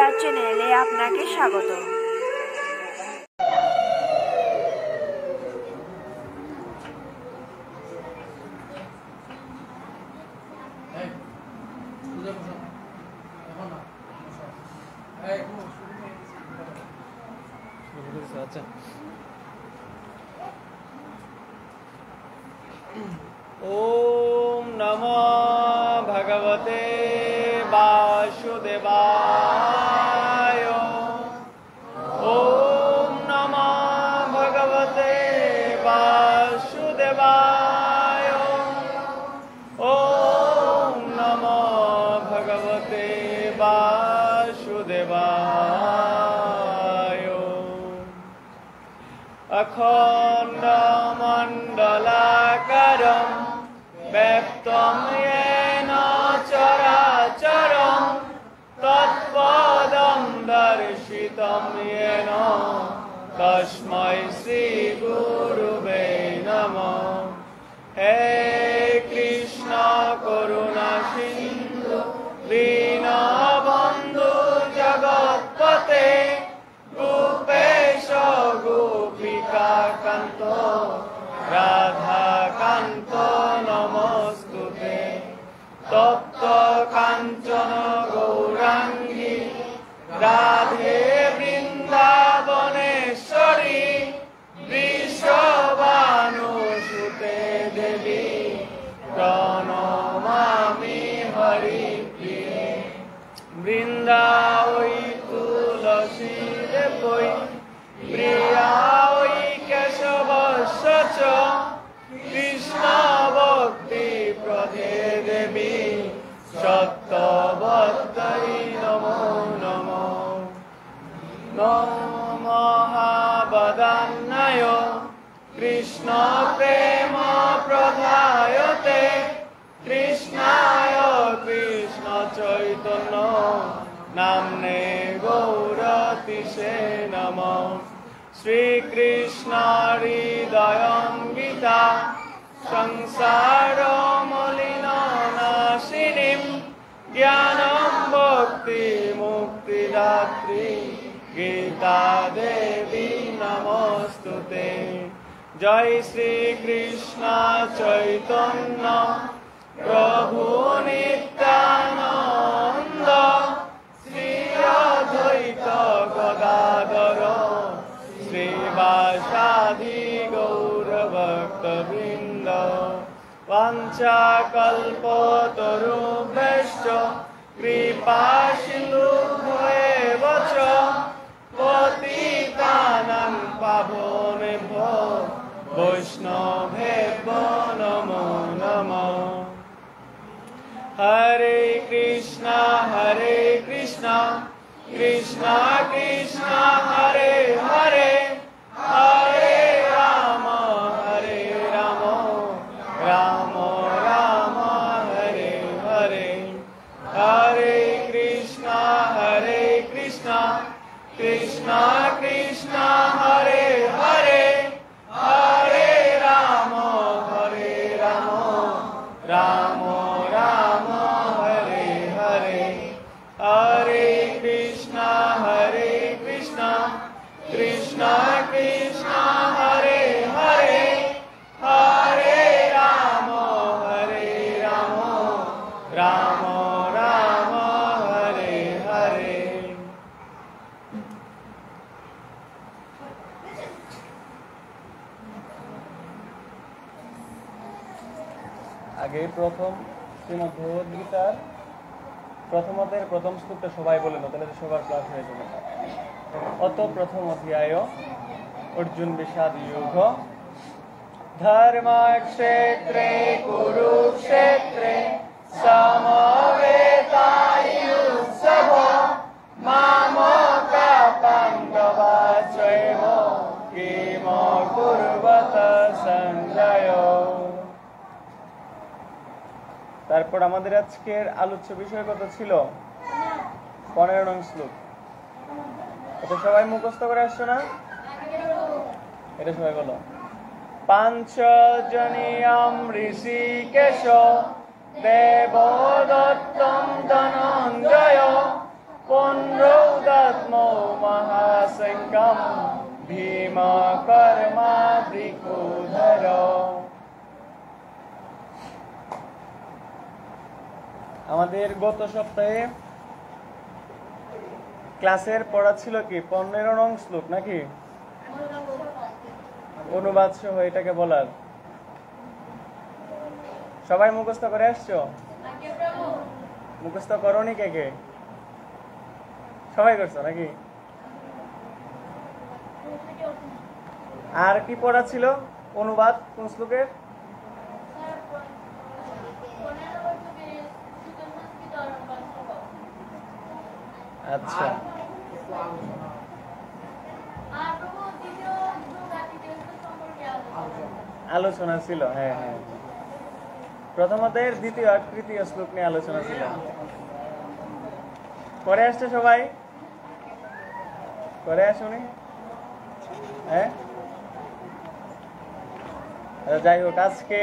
গীতার চ্যানেলে আপনাকে স্বাগত। ओम नमो भगवते वासुदेवाय। ओम नमो भगवते वासुदेवाय। ओम नमो भगवते वासुदेवाय। अखंड मंडलाकारं व्याप्तं येन चराचरं तत्पदं दर्शितं येन तस्मै श्रीगुरुवे नमः। हे कृष्ण करुणा सिन्धु दीनबन्धु जगत्पते गोपेश गोपिकान्त राधाकान्त नमस्तुते। तप्त काञ्चन गौराङ्गी राधे वृन्दावनेश्वरी वृषभानुसुते देवी प्रणमामि हरिप्रिये। वृन्दावै तुलसी देवै प्रिया वै केशवस्य च कृष्ण भक्ति प्रदे देवी सत्यवत्यै नमो नमः। नमो महावदान्याय कृष्ण प्रेम प्रदायते कृष्णाय कृष्ण चैतन्य नाम्ने गौरतिसे नमः। श्रीकृष्ण हृदयं गीता संसारमलिननाशिनीं ज्ञानं भक्ति मुक्तिदात्री गीता देवी नमोस्तुते। जय श्री कृष्ण चैतन्य प्रभु नित्यानंद श्री अद्वैत गदाधर श्रीवासादि गौरभक्तवृन्द। वाञ्छाकल्पतरुभ्यश्च कृपासिन्धुभ्येव च पतितानां पावनेभ्यो वैष्णवेभ्यो नमो नमः। हरे कृष्णा कृष्णा कृष्णा हरे हरे हरे राम राम राम हरे हरे। हरे कृष्णा कृष्णा कृष्णा हरे हरे हरे राम राम राम हरे हरे। हरे कृष्णा कृष्णा कृष्णा हरे हरे हरे राम राम राम हरे हरे। आगे प्रथम श्रीमद् भगवद्गीतार प्रथम अध्याয়ের प्रथम শ্লোকটা সবাই বলে না, তাহলে সবার ক্লাস হয়ে যাবে। অত প্রথম অধ্যায় अर्जुन विषाद युग। धर्मक्षेत्रे कुरुक्षेत्रे समवेतायुत्सव मामका पाण्डवाश्चैव किम कुर्वत सञ्जय। তারপর আমাদের আজকের আলোচ্য বিষয় কত ছিল? 15 নং শ্লোক। এটা সবাই মুখস্থ করে আসছো না? এটা সবাই বলো। পাঞ্চজনিয়ম ঋষিকেশ দেবদত্তম ধনঞ্জয় পুণ্যৌ আমাদের গত সপ্তাহে ক্লাসের পড়া ছিল কি 15 নং শ্লোক নাকি অনুবাদ সহ এটাকে বলার সবাই মুখস্থ করে আসছো? মুখস্থ করোনি কে কে? সবাই করছো নাকি? আর কি পড়া ছিল? অনুবাদ কোন শ্লোকের? আচ্ছা, আলোচনা ছিল। হ্যাঁ হ্যাঁ, প্রথমতের দ্বিতীয় আর তৃতীয় শ্লোক নিয়ে আলোচনা ছিল। করে আসছে সবাই? করে আসুনি? হ্যাঁ, যাই হোক, আজকে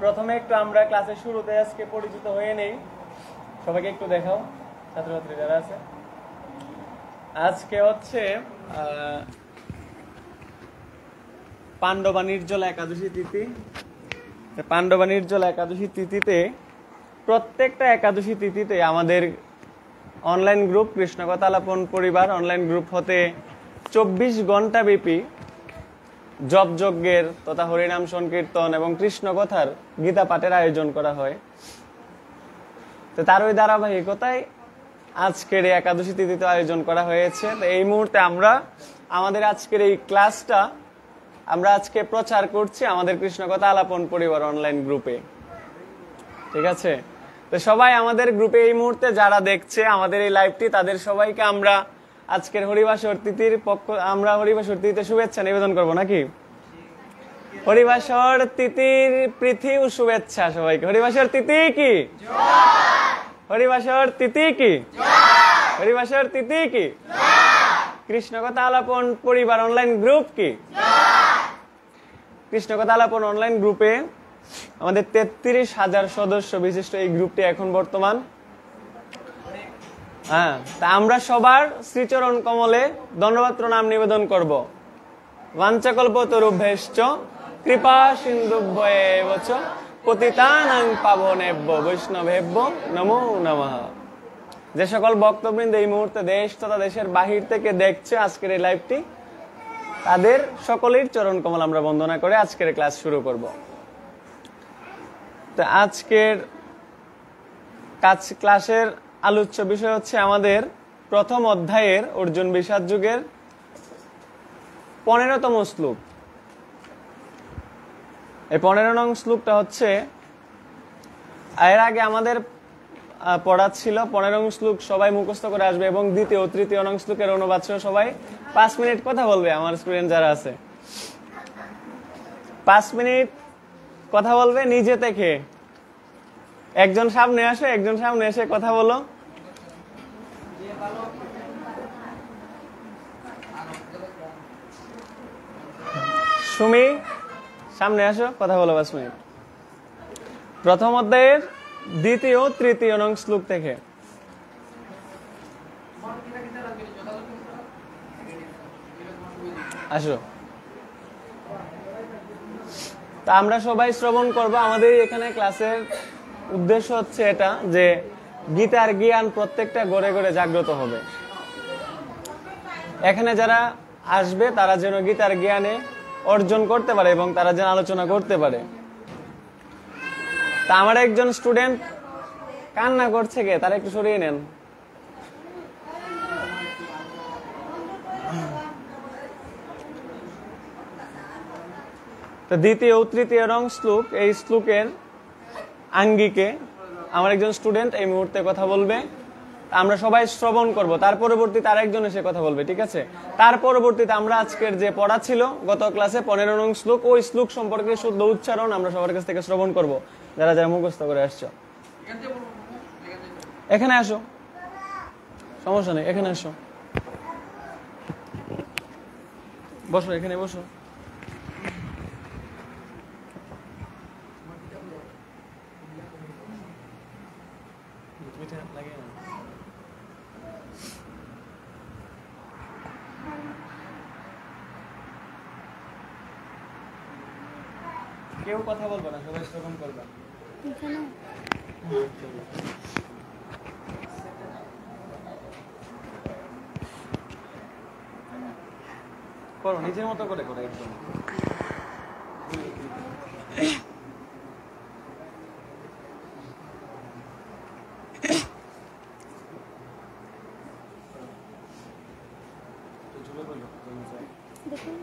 প্রথমে একটু আমরা ক্লাসের শুরুতে আজকে পরিচিত হয়ে নেই। সবাইকে একটু দেখাও, ছাত্রছাত্রী যারা আছে। আজকে হচ্ছে পাণ্ডবা নির্জলা একাদশী তিথি। পাণ্ডবা নির্জলা একাদশী তিথিতে প্রত্যেকটা একাদশী তিথিতে আমাদের অনলাইন গ্রুপ কৃষ্ণকথা আলাপন পরিবার অনলাইন গ্রুপ হতে 24 ঘন্টা ব্যাপী জপ যজ্ঞের তথা হরিনাম সংকীর্তন এবং কৃষ্ণ কথার গীতা পাঠের আয়োজন করা হয়। তো তার ওই ধারাবাহিকতায় আজকের এই একাদশী তিথিতে আয়োজন করা হয়েছে। তো এই মুহূর্তে আমরা আমাদের আজকের এই ক্লাসটা আমরা আজকে প্রচার করছি আমাদের কৃষ্ণকথা আলাপন পরিবার অনলাইন গ্রুপে। ঠিক আছে, তো সবাই আমাদের গ্রুপে এই মুহূর্তে যারা দেখছে আমাদের এই লাইভটি, তাদের সবাইকে আমরা আজকের হরিবাসর তিথির আমরা হরিবাসর তিথিতে শুভেচ্ছা নিবেদন করব নাকি? হরিবাসর তিথির প্রীতি ও শুভেচ্ছা সবাইকে। হরিবাসর তিথি কি? হরিবাসর তিথি কি? হরিবাসর তিথি কি? কৃষ্ণকথা আলাপন পরিবার অনলাইন গ্রুপ কি? কৃষ্ণকথা আলাপন অনলাইন গ্রুপে আমাদের 33,000 সদস্য বিশিষ্ট এই গ্রুপটি এখন বর্তমান। হ্যাঁ, তা আমরা সবার শ্রীচরণ কমলে ধন্যবাদ প্রণাম নিবেদন করব। বাঞ্ছাকল্পতরুভ্যশ্চ কৃপা সিন্ধুভ্যেব চ পতিতানাং পাবনেভ্যো বৈষ্ণবেভ্যো নমো নমঃ। যে সকল ভক্তবৃন্দ এই মুহূর্তে দেশ তথা দেশের বাহির থেকে দেখছে আজকের এই লাইভটি, তাদের সকলের চরণ কমল আমরা বন্দনা করে আজকের ক্লাস শুরু করব। তো আজকের ক্লাসের আলোচ্য বিষয় হচ্ছে আমাদের প্রথম অধ্যায়ের অর্জুন বিষাদ যুগের 15তম শ্লোক। এই 15 নং শ্লোকটা হচ্ছে এর আগে আমাদের পড়া ছিল 15 নং শ্লোক সবাই মুখস্থ করে আসবে এবং দ্বিতীয় তৃতীয় নং শ্লোকের অনুবাদ সহ সবাই 5 মিনিট কথা বলবে। আমার স্টুডেন্ট যারা আছে 5 মিনিট কথা বলবে নিজে থেকে। একজন সামনে আসো, একজন সামনে এসে কথা বলো। সুমি সামনে আসো, কথা বলো 5 মিনিট। প্রথম অধ্যায়ের দ্বিতীয় তৃতীয় নং শ্লোক থেকে। আসো। তা আমরা সবাই শ্রবণ করব। আমাদের এখানে ক্লাসের উদ্দেশ্য হচ্ছে এটা যে গীতার জ্ঞান প্রত্যেকটা ঘরে ঘরে জাগ্রত হবে। এখানে যারা আসবে তারা যেন গীতার জ্ঞানে অর্জন করতে পারে এবং তারা যেন আলোচনা করতে পারে। তা আমার একজন স্টুডেন্ট কান্না করছে, কে? তারা একটু সরিয়ে নেন। তো দ্বিতীয় তৃতীয় নং শ্লোক, এই শ্লোকের আঙ্গিকে আমার একজন স্টুডেন্ট এই মুহূর্তে কথা বলবে। আমরা সবাই শ্রবণ করব, তার পরবর্তীতে আরেকজন এসে কথা বলবে। ঠিক আছে, তার পরবর্তীতে আমরা আজকের যে পড়া ছিল গত ক্লাসে 15 নং শ্লোক, ওই শ্লোক সম্পর্কে শুদ্ধ উচ্চারণ আমরা সবার কাছ থেকে শ্রবণ করব, যারা যারা মুখস্থ করে আসছো। এখানে আসো, সমস্যা নেই, এখানে আসো, বসো, এখানে বসো। কেউ কথা বলবে না, সবাই শ্রবণ করবে। করো, নিজের মতো করে করো একদম। দেখুন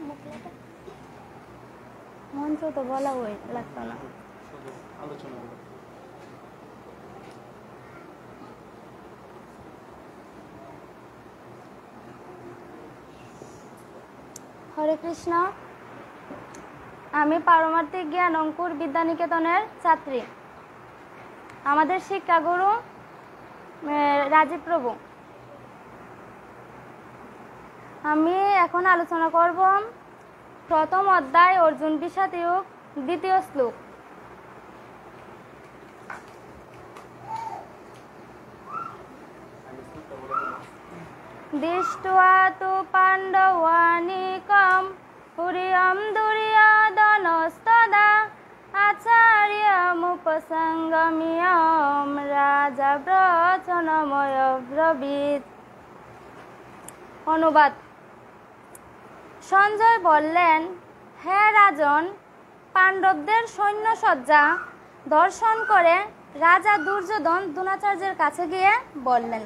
মন্ত্র তো বলা হয়ে লাগতো না। আলোচনা করো। হরে কৃষ্ণ। আমি পারমার্থিক জ্ঞান অঙ্কুর বিদ্যানিকেতনের ছাত্রী। আমাদের শিক্ষাগুরু রাজীব প্রভু। আমি এখন আলোচনা করব প্রথম অধ্যায় অর্জুন বিষাদ যোগ, দ্বিতীয় শ্লোক। দৃष्ट्वा तु पाण्डवानीकं पुर्यं दुर्योधनस्तदा आचार्यमुपसङ्गम्यं राजा ব্রচনময়ব্রবীত। অনুবাদ। সঞ্জয় বললেন, হে রাজন, পাণ্ডবদের সৈন্যসজ্জা দর্শন করে রাজা দুর্যোধন দ্রোণাচার্যের কাছে গিয়ে বললেন।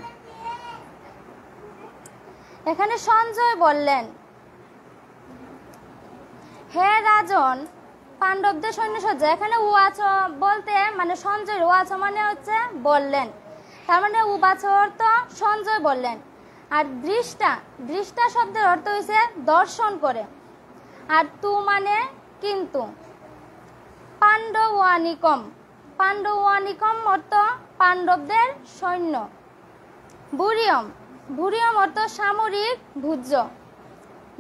এখানে সঞ্জয় বললেন, হে রাজন, পাণ্ডবদের সৈন্যসজ্জা। এখানে উয়াচ বলতে মানে সঞ্জয়, উয়াচ মানে হচ্ছে বললেন, তার মানে উবাচ অর্থ সঞ্জয় বললেন। আর দৃষ্টা, দৃষ্টা শব্দের অর্থ হইছে দর্শন করে। আর তু মানে কিন্তু। পাণ্ডবানিকম, পাণ্ডবানিকম অর্থ পাণ্ডবদের সৈন্য। বুরিয়ম, বুরিয়ম অর্থ সামরিক ভুজ্য।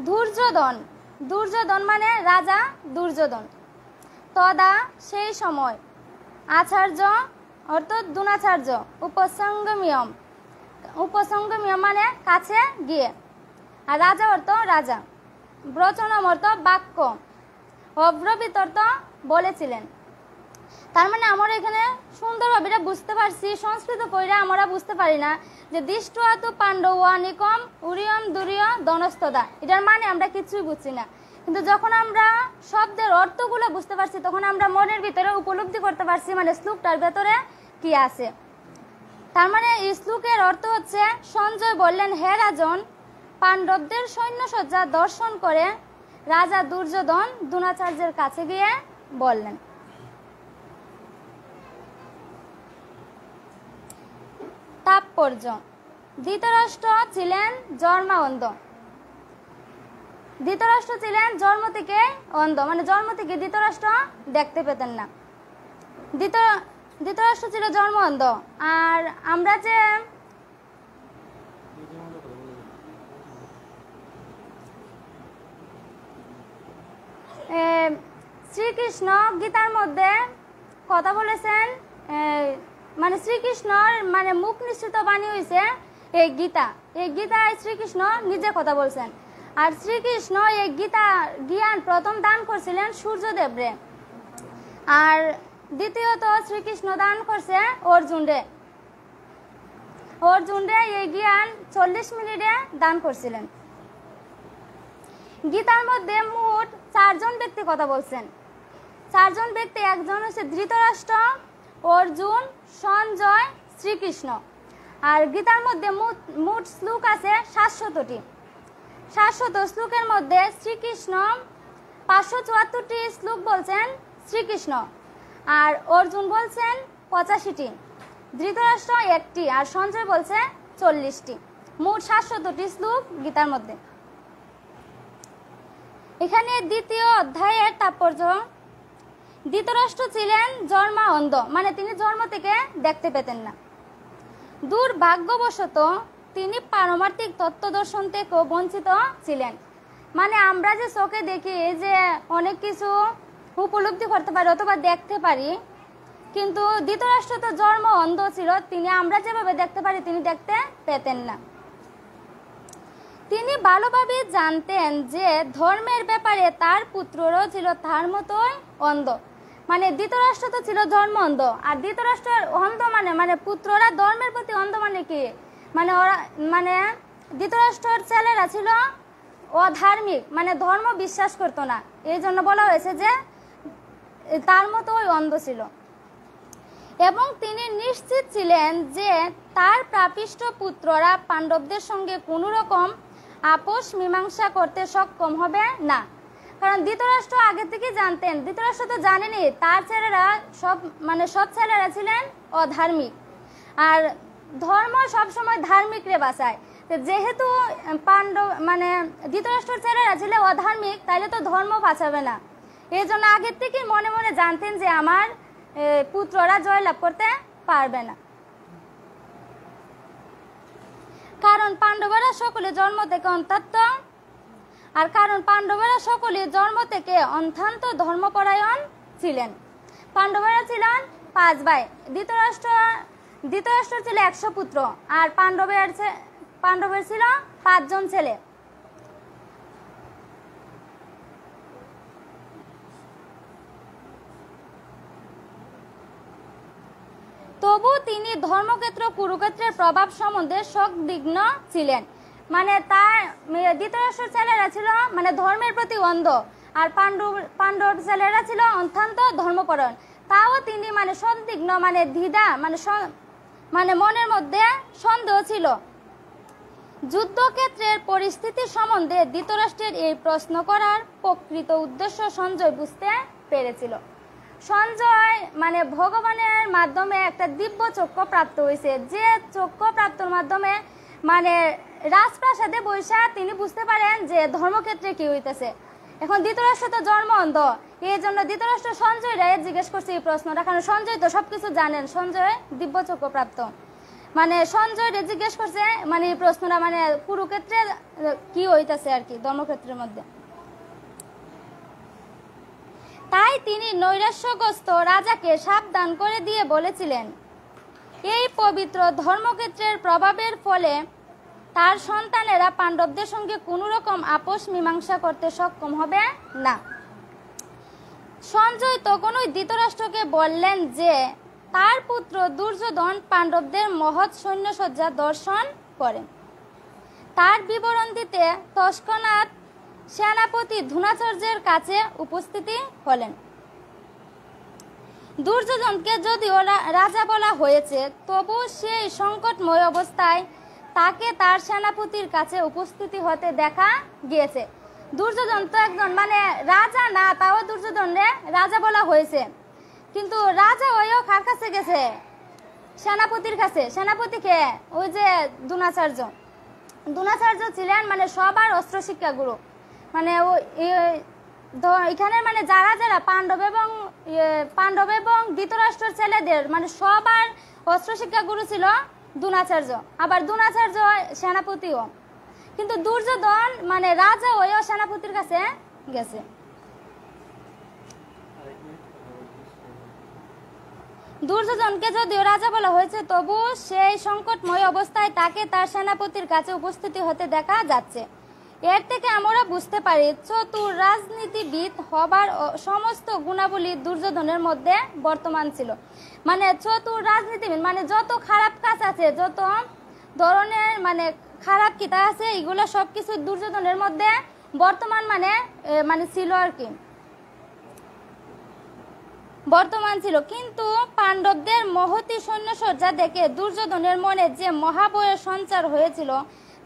দুর্যোধন, দুর্যোধন মানে রাজা দুর্যোধন। তদা সেই সময়। আচার্য অর্থ দ্রোণাচার্য। উপসঙ্গমিয়ম, উপসঙ্গমিয়ম মানে কাছে গিয়ে। আর রাজা অর্থ রাজা। ব্রচনম অর্থ বাক্য। অব্রবীত অর্থ বলেছিলেন। তার মানে আমরা এখানে সুন্দরভাবে এটা বুঝতে পারছি, সংস্কৃত পড়ে আমরা বুঝতে পারি না যে দৃষ্ট্বা তু পাণ্ডবানিকম উরিয়ম দুরিয় ধনস্তদা, এটার মানে আমরা কিছুই বুঝছি না। কিন্তু যখন আমরা শব্দের অর্থগুলো বুঝতে পারছি তখন আমরা মনের ভিতরে উপলব্ধি করতে পারছি মানে শ্লোকটার ভেতরে কি আছে। তার মানে এই শ্লোকের অর্থ হচ্ছে, সঞ্জয় বললেন, হে রাজন, পাণ্ডবদের সৈন্যসজ্জা দর্শন করে রাজা দুর্যোধন দ্রোণাচার্যের কাছে গিয়ে বললেন। তাৎপর্য। ধৃতরাষ্ট্র ছিলেন জন্মান্ধ। ধৃতরাষ্ট্র ছিলেন জন্ম থেকে অন্ধ, মানে জন্ম থেকে ধৃতরাষ্ট্র দেখতে পেতেন না। ধৃতরাষ্ট্র ছিল জন্ম অন্ধ। আর আমরা যে শ্রীকৃষ্ণ গীতার মধ্যে কথা বলেছেন, মানে শ্রীকৃষ্ণর মানে মুখ নিঃসৃত বাণী হয়েছে এই গীতা। এই গীতায় শ্রীকৃষ্ণ নিজে কথা বলছেন। আর শ্রীকৃষ্ণ এই গীতা জ্ঞান প্রথম দান করছিলেন সূর্যদেবরে। আর দ্বিতীয়ত শ্রীকৃষ্ণ দান করছে অর্জুনরে। অর্জুনরে এই জ্ঞান 40 মিনিটে দান করছিলেন। গীতার মধ্যে মোট 4 জন ব্যক্তি কথা বলছেন। 4 জন ব্যক্তি, একজন হচ্ছে ধৃতরাষ্ট্র, অর্জুন, সঞ্জয়, শ্রীকৃষ্ণ। আর গীতার মধ্যে মোট শ্লোক আছে 700টি। 700 শ্লোকের মধ্যে শ্রীকৃষ্ণ 574টি শ্লোক বলছেন শ্রীকৃষ্ণ, আর অর্জুন বলছেন 85টি, ধৃতরাষ্ট্র 1টি, আর সঞ্জয় বলছে 40টি। মোট 700টি শ্লোক গীতার মধ্যে। এখানে দ্বিতীয় অধ্যায়ের তাৎপর্য। ধৃতরাষ্ট্র ছিলেন জন্মা অন্ধ, মানে তিনি জন্ম থেকে দেখতে পেতেন না। দুর্ভাগ্যবশত তিনি পারমার্থিক তত্ত্ব দর্শন থেকেও বঞ্চিত ছিলেন। মানে আমরা যে চোখে দেখি যে অনেক কিছু উপলব্ধি করতে পারি অথবা দেখতে পারি, কিন্তু ধৃতরাষ্ট্র তো জন্ম অন্ধ ছিল, তিনি আমরা যেভাবে দেখতে পারি তিনি দেখতে পেতেন না। তিনি ভালোভাবে জানতেন যে ধর্মের ব্যাপারে তার পুত্ররাও ছিল তার মতোই অন্ধ। মানে ধৃতরাষ্ট্র তো ছিল ধর্ম অন্ধ, আর ধৃতরাষ্ট্রের অন্ধ মানে পুত্ররা ধর্মের প্রতি অন্ধ মানে কি, মানে ওরা মানে ধৃতরাষ্ট্রের ছেলেরা ছিল অধার্মিক, মানে ধর্ম বিশ্বাস করতো না, এই জন্য বলা হয়েছে যে তার মতো ওই অন্ধ ছিল। এবং তিনি নিশ্চিত ছিলেন যে তার প্রাপিষ্ট পুত্ররা পাণ্ডবদের সঙ্গে কোনো রকম আপোষ মীমাংসা করতে সক্ষম হবে না। কারণ ধৃতরাষ্ট্র আগে থেকে জানতেন, ধৃতরাষ্ট্র তো জানেনি তার ছেলেরা সব ছেলেরা ছিলেন অধার্মিক, আর ধর্ম সবসময় ধার্মিকরে বাঁচায়। যেহেতু ধৃতরাষ্ট্রের ছেলেরা ছিল অধার্মিক, তাইলে তো ধর্ম বাঁচাবে না, এই জন্য আগের থেকে মনে মনে জানতেন যে আমার পুত্ররা জয়লাভ করতে পারবে না। কারণ পাণ্ডবরা সকলে জন্ম থেকে অত্যন্ত ধর্মপরায়ণ ছিলেন। পাণ্ডবরা ছিলেন 5 ভাই, ধৃতরাষ্ট্র ছিল 100 পুত্র, আর পাণ্ডবের ছিল 5 জন ছেলে। তবু তিনি ধর্মক্ষেত্র কুরুক্ষেত্রের প্রভাব সম্বন্ধে সদিগ্ধ ছিলেন। মানে তার ধৃতরাষ্ট্রের ছেলেরা ছিল মানে ধর্মের প্রতি অন্ধ, আর পাণ্ডব ছেলেরা ছিল অত্যন্ত ধর্মপরায়ণ। তাও তিনি মানে সদিগ্ধ, মানে দ্বিধা, মানে মনের মধ্যে সন্দেহ ছিল। যুদ্ধক্ষেত্রের পরিস্থিতি সম্বন্ধে ধৃতরাষ্ট্রের এই প্রশ্ন করার প্রকৃত উদ্দেশ্য সঞ্জয় বুঝতে পেরেছিল। সঞ্জয় মানে ভগবানের মাধ্যমে একটা দিব্য চক্ষু প্রাপ্ত হয়েছে, যে চক্ষু প্রাপ্তর মাধ্যমে মানে রাজপ্রাসাদে বৈশা তিনি বুঝতে পারেন যে ধর্মক্ষেত্রে কি হইতেছে। এখন ধৃতরাষ্ট্র তো জন্ম অন্ধ, এই জন্য ধৃতরাষ্ট্র সঞ্জয় রায় জিজ্ঞেস করছে এই প্রশ্নটা, কারণ সঞ্জয় তো সবকিছু জানেন, সঞ্জয় দিব্য চক্ষু প্রাপ্ত। মানে সঞ্জয় রে জিজ্ঞেস করছে মানে এই প্রশ্নটা মানে কুরুক্ষেত্রে কি হইতেছে আর কি, ধর্মক্ষেত্রের মধ্যে। তাই তিনি নৈরাশ্যগ্রস্ত রাজাকে সাবধান করে দিয়ে বলেছিলেন, এই পবিত্র ধর্মক্ষেত্রের প্রভাবের ফলে তার সন্তানেরা পাণ্ডবদের সঙ্গে কোনো রকম আপোষ মীমাংসা করতে সক্ষম হবে না। সঞ্জয় তখনই ধৃতরাষ্ট্রকে বললেন যে তার পুত্র দুর্যোধন পাণ্ডবদের মহৎ সৈন্যসজ্জা দর্শন করেন। তার বিবরণ দিতে তৎক্ষণাৎ সেনাপতি দ্রোণাচার্যের কাছে উপস্থিতি হলেন। দুর্যোধনকে যদিও রাজা বলা হয়েছে, তবু সেই সংকটময় অবস্থায় তাকে তার সেনাপতির কাছে উপস্থিতি হতে দেখা গিয়েছে। দুর্যোধন তো একজন মানে রাজা না, তাও দুর্যোধনরে রাজা বলা হয়েছে, কিন্তু রাজা হয়েও কার কাছে গেছে? সেনাপতির কাছে। সেনাপতিকে ওই যে দ্রোণাচার্য ছিলেন মানে সবার অস্ত্র শিক্ষা গুরু। মানে এখানে মানে যারা যারা পাণ্ডব এবং ধৃতরাষ্ট্রের ছেলেদের মানে সবার অস্ত্র শিক্ষা গুরু ছিল দ্রোণাচার্য, আবার দ্রোণাচার্য সেনাপতিও। কিন্তু দুর্যোধন মানে রাজা হয়েও সেনাপতির কাছে গেছে। দুর্যোধনকে যদিও রাজা বলা হয়েছে, তবু সেই সংকটময় অবস্থায় তাকে তার সেনাপতির কাছে উপস্থিতি হতে দেখা যাচ্ছে। এর থেকে আমরা বুঝতে পারি চতুর রাজনীতিবিদ হবার সমস্ত গুণাবলী দুর্যোধনের মধ্যে বর্তমান ছিল। মানে চতুর রাজনীতিবিদ মানে যত খারাপ কাজ আছে, যত ধরনের মানে খারাপ কিতা আছে, এগুলো সবকিছু দুর্যোধনের মধ্যে বর্তমান মানে ছিল আর কি, বর্তমান ছিল। কিন্তু পাণ্ডবদের মহতী সৈন্যসজ্জা দেখে দুর্যোধনের মনে যে মহাভয়ের সঞ্চার হয়েছিল,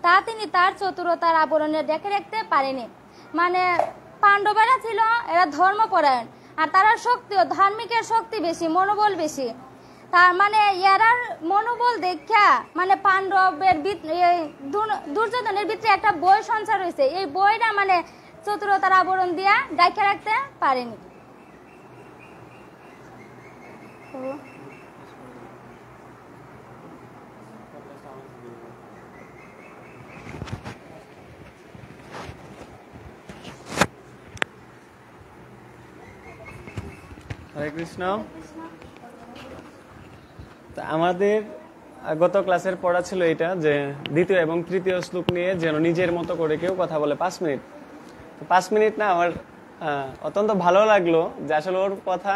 তা তিনি তার চতুরতার আবরণে রেখে রাখতে পারেনি। মানে পাণ্ডবরা ছিল এরা ধর্মপরায়ণ, আর তারা শক্তিও ধার্মিকের শক্তি বেশি, মনোবল বেশি। তার মানে এরার মনোবল দেখা মানে পাণ্ডবের দুর্যোধনের ভিতরে একটা বই সঞ্চার হয়েছে, এই বইটা মানে চতুরতার আবরণ দিয়া রেখে রাখতে পারেনি। হরে কৃষ্ণ। আমাদের গত ক্লাসের পড়া ছিল এটা যে দ্বিতীয় এবং তৃতীয় শ্লোক নিয়ে যেন নিজের মতো করে কেউ কথা বলে 5 মিনিট। তো 5 মিনিট না, আমার অত্যন্ত ভালো লাগলো যে আসলে ওর কথা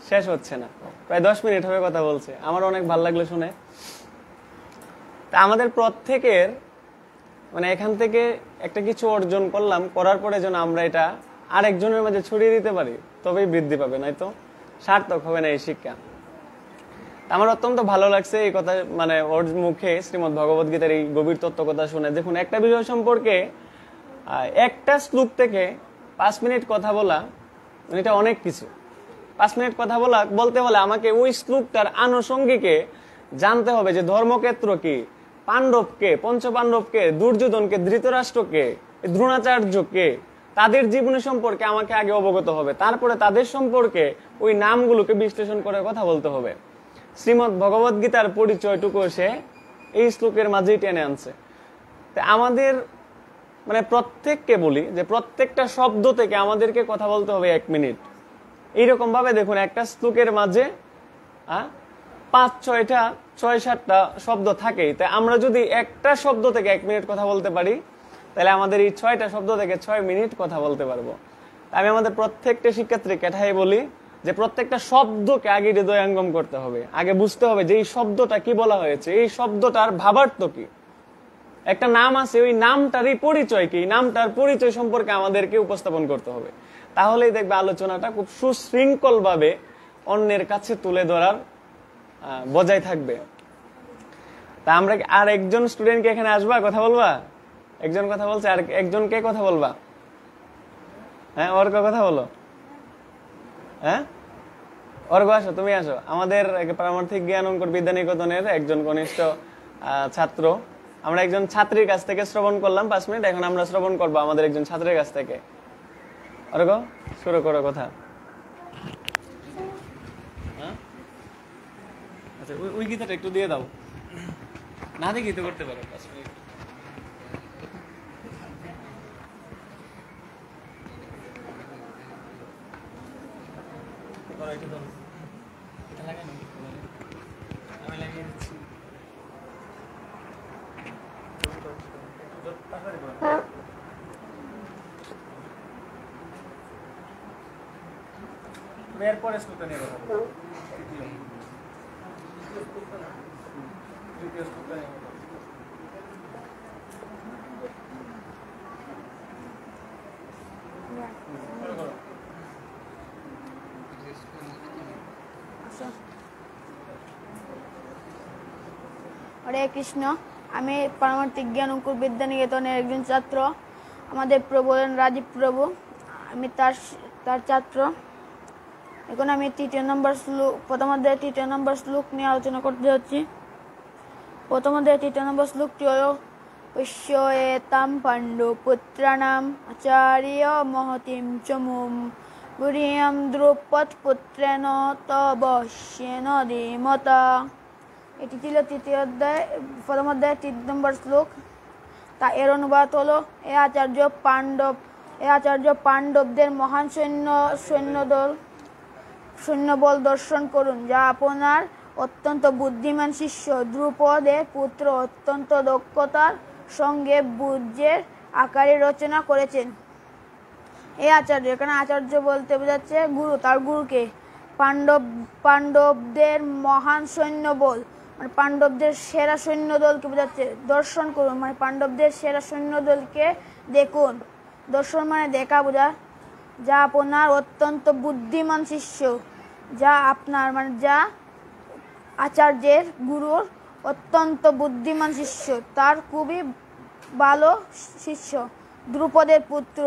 শেষ হচ্ছে না, প্রায় 10 মিনিট হবে কথা বলছে। আমার অনেক ভালো লাগলো শুনে। তা আমাদের প্রত্যেকের মানে এখান থেকে একটা কিছু অর্জন করলাম, করার পরে যেন আমরা এটা আরেকজনের মাঝে ছড়িয়ে দিতে পারি, তবেই বৃদ্ধি পাবে, নয়তো সার্থক হবে না এই শিক্ষা। আমার অত্যন্ত ভালো লাগছে এই কথা, মানে ওর মুখে শ্রীমদ্ ভগবদ গীতার এই গভীর তত্ত্ব কথা শুনে। দেখুন, একটা বিষয় সম্পর্কে একটা শ্লোক থেকে 5 মিনিট কথা বলা, মানে এটা অনেক কিছু। 5 মিনিট কথা বলতে হলে আমাকে ওই শ্লোকটার আনুষঙ্গিকে জানতে হবে, যে ধর্মক্ষেত্র কি, পাণ্ডবকে, পঞ্চপাণ্ডবকে, দুর্যোধনকে, ধৃতরাষ্ট্রকে, দ্রোণাচার্যকে, তাদের জীবনী সম্পর্কে আমাকে আগে অবগত হবে, তারপরে তাদের সম্পর্কে ওই নামগুলোকে বিশ্লেষণ করে কথা বলতে হবে। শ্রীমদ্ ভগবদ গীতার পরিচয়টুকু সে এই শ্লোকের মাঝেই টেনে আনছে। আমাদের মানে প্রত্যেককে বলি যে প্রত্যেকটা শব্দ থেকে আমাদেরকে কথা বলতে হবে 1 মিনিট। এইরকম ভাবে দেখুন, একটা শ্লোকের মাঝে 5-6টা 6-7টা শব্দ থাকেই। তাই আমরা যদি একটা শব্দ থেকে 1 মিনিট কথা বলতে পারি, তাহলে আমাদের এই 6টা শব্দ থেকে 6 মিনিট কথা বলতে পারবো। আমি আমাদের প্রত্যেকটা শিক্ষার্থীকে এটাই বলি যে প্রত্যেকটা শব্দকে আগে হৃদয়ঙ্গম করতে হবে, আগে বুঝতে হবে যে এই শব্দটা কি বলা হয়েছে, এই শব্দটার ভাবার্থ কি। একটা নাম আছে, ওই নামটারই পরিচয় কি, নামটার পরিচয় সম্পর্কে আমাদেরকে উপস্থাপন করতে হবে। তাহলেই দেখবে আলোচনাটা খুব সুশৃঙ্খল ভাবে অন্যের কাছে তুলে ধরার বজায় থাকবে। তা আমরা আর একজন স্টুডেন্টকে এখানে আসবা, কথা বলবা? একজন কথা বলছে, আর একজনকে কথা বলবা? হ্যাঁ, অর্ক কথা বলো। হ্যাঁ, অর্ক আসো, তুমি আসো। আমাদের পারমার্থিক জ্ঞান অঙ্কুর বিদ্যানিকেতনের একজন কনিষ্ঠ ছাত্র। আমরা একজন ছাত্রীর কাছ থেকে শ্রবণ করলাম 5 মিনিট, এখন আমরা শ্রবণ করবো আমাদের একজন ছাত্রের কাছ থেকে। অর্ক, শুরু করো কথা। আচ্ছা, ওই গীতাটা একটু দিয়ে দাও, না দেখি তো করতে পারো 5 মিনিট। আমি লাগিয়ে দিচ্ছি। এরপরে শ্লোকটা নিয়ে কথা বলবো। দ্বিতীয় শ্লোকটা নিয়ে কথা বলবো। হরে কৃষ্ণ। আমি পারমার্থিক জ্ঞান অঙ্কুর বিদ্যানিকেতনের একজন ছাত্র। আমাদের প্রভু রাজীব প্রভু, আমি তার ছাত্র। এখন আমি 3য় নম্বর শ্লোক, প্রথম অধ্যায়ের 3য় নম্বর শ্লোক নিয়ে আলোচনা করতে যাচ্ছি। প্রথম অধ্যায়ের 3য় নম্বর শ্লোকটি হলো পশ্যেতাম পাণ্ডব পুত্রাণাম আচার্য মহতিম চমুম গুরিয়াম দ্রৌপদ পুত্রেণ তব সেন ধীমতা। এটি ছিল প্রথম অধ্যায়ের 3 নম্বর শ্লোক। তা এর অনুবাদ হলো, এ আচার্য পাণ্ডবদের মহান সৈন্যবল দর্শন করুন, যা আপনার অত্যন্ত বুদ্ধিমান শিষ্য দ্রুপদের পুত্র অত্যন্ত দক্ষতার সঙ্গে বুর্জের আকারে রচনা করেছেন। এই আচার্য, এখানে আচার্য বলতে বোঝাচ্ছে গুরু, তার গুরুকে। পাণ্ডবদের মহান সৈন্যবল মানে পাণ্ডবদের সেরা সৈন্যদলকে বোঝাচ্ছে। দর্শন করুন মানে পাণ্ডবদের সেরা সৈন্যদলকে দেখুন। দর্শন মানে দেখা বোঝা। যা আপনার অত্যন্ত বুদ্ধিমান শিষ্য, যা আপনার মানে যা আচার্যের গুরুর অত্যন্ত বুদ্ধিমান শিষ্য, তার খুবই ভালো শিষ্য দ্রুপদের পুত্র।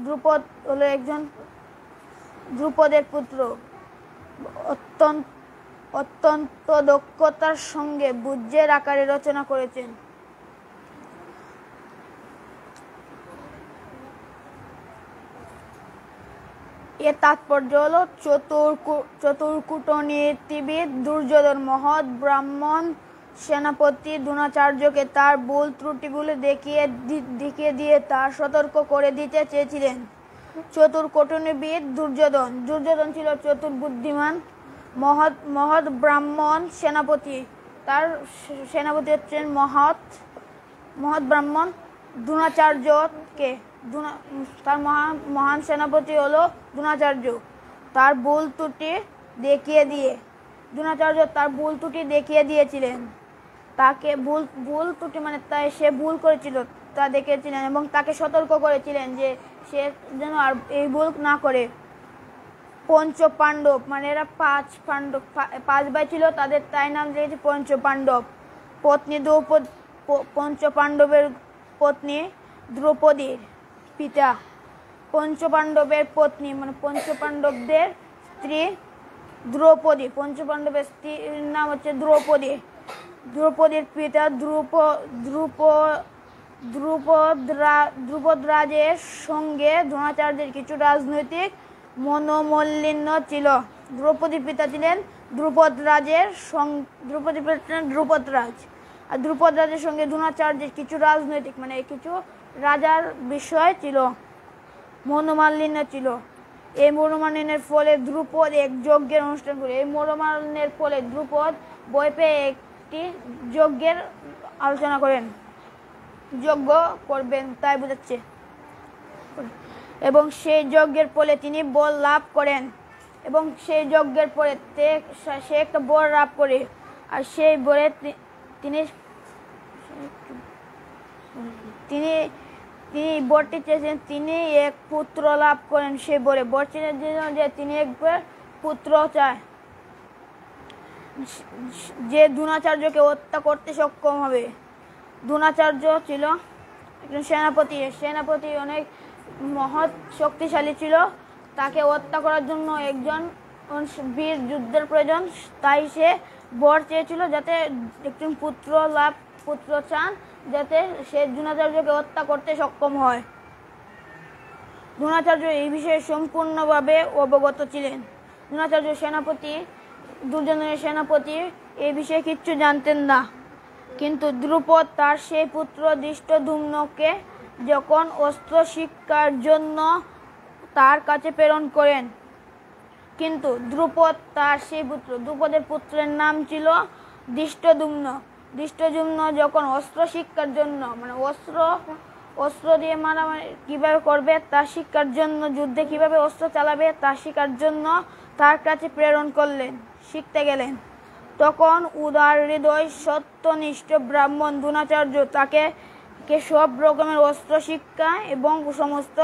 দ্রুপদ হলো একজন দ্রুপদের পুত্র, অত্যন্ত দক্ষতার সঙ্গে বুর্জের আকারে রচনা করেছেন। এর তাৎপর্য হলো চতুর্কূটনীতিবিদ দুর্যোধন মহৎ ব্রাহ্মণ সেনাপতি দ্রোণাচার্যকে তার ভুল ত্রুটিগুলো দেখিয়ে দিয়ে তার সতর্ক করে দিতে চেয়েছিলেন। চতুর্কূটনীবিদ দুর্যোধন ছিল চতুর্বুদ্ধিমান মহৎ ব্রাহ্মণ সেনাপতি, তার সেনাপতি হচ্ছেন মহৎ ব্রাহ্মণ দ্রোণাচার্যকে। তার মহান সেনাপতি হলো দ্রোণাচার্য। তার ভুল ত্রুটি দেখিয়ে দিয়ে দ্রোণাচার্য তার ভুল ত্রুটি দেখিয়ে দিয়েছিলেন। তাকে ভুল ত্রুটি মানে তাই সে ভুল করেছিল তা দেখিয়েছিলেন এবং তাকে সতর্ক করেছিলেন যে সে যেন আর এই ভুল না করে। পঞ্চ পাণ্ডব মানে এরা পাঁচ ভাই ছিল, তাদের তাই নাম দিয়েছে পঞ্চ পাণ্ডব। পত্নী দ্রৌপদী, পঞ্চ পাণ্ডবের পত্নী দ্রৌপদীর পিতা। পঞ্চ পাণ্ডবের পত্নী মানে পঞ্চ পাণ্ডবদের স্ত্রী দ্রৌপদী। পঞ্চ পাণ্ডবের স্ত্রীর নাম হচ্ছে দ্রৌপদী। দ্রৌপদীর পিতা দ্রুপদরাজের সঙ্গে দ্রোণাচার্যের কিছু রাজনৈতিক মনোমালিন্য ছিল। দ্রৌপদীর পিতা ছিলেন দ্রুপদরাজ, আর দ্রুপদরাজের সঙ্গে দ্রোণাচার্যের কিছু রাজনৈতিক মানে কিছু রাজার বিষয় ছিল, মনোমালিন্য ছিল। এই মনোমালিন্যের ফলে দ্রুপদ এক যজ্ঞের অনুষ্ঠান করে। এই মনোমালিন্যের ফলে দ্রুপদ ভয় পেয়ে একটি যজ্ঞের আলোচনা করেন, যজ্ঞ করবেন তাই বোঝাচ্ছে, এবং সেই যজ্ঞের ফলে তিনি বল লাভ করেন এবং সেই যজ্ঞের পরে সে একটা বর লাভ করে। আর সেই বরে তিনি তিনি তিনি বরটি চেয়েছেন, তিনি এক পুত্র লাভ করেন। সেই বরে বর চেয়েছেন যে তিনি একবার পুত্র চায় যে দ্রোণাচার্যকে হত্যা করতে সক্ষম হবে। দ্রোণাচার্য ছিল একজন সেনাপতি অনেক মহৎ শক্তিশালী ছিল। তাকে হত্যা করার জন্য একজন বীর যুদ্ধের প্রয়োজন, তাই সে বর চেয়েছিল যাতে একজন পুত্র চান যাতে সে দ্রোণাচার্যকে হত্যা করতে সক্ষম হয়। দ্রোণাচার্য এই বিষয়ে সম্পূর্ণভাবে অবগত ছিলেন। দ্রোণাচার্য দুর্যোধনের সেনাপতি এই বিষয়ে কিচ্ছু জানতেন না, কিন্তু দ্রুপদ তার সেই পুত্র ধৃষ্টদ্যুম্নকে যখন অস্ত্র শিক্ষার জন্য তার কাছে প্রেরণ করেন, কিন্তু দ্রুপদের পুত্রের নাম ছিল ধৃষ্টদ্যুম্ন। ধৃষ্টদ্যুম্ন যখন অস্ত্র শিক্ষার জন্য মানে অস্ত্র দিয়ে মারামারি কিভাবে করবে তা শিক্ষার জন্য, যুদ্ধে কিভাবে অস্ত্র চালাবে তা শিক্ষার জন্য তার কাছে প্রেরণ করলেন, শিখতে গেলেন। তখন উদার হৃদয় সত্যনিষ্ঠ ব্রাহ্মণ দ্রোণাচার্য তাকে সব রকমের অস্ত্র শিক্ষা এবং সমস্ত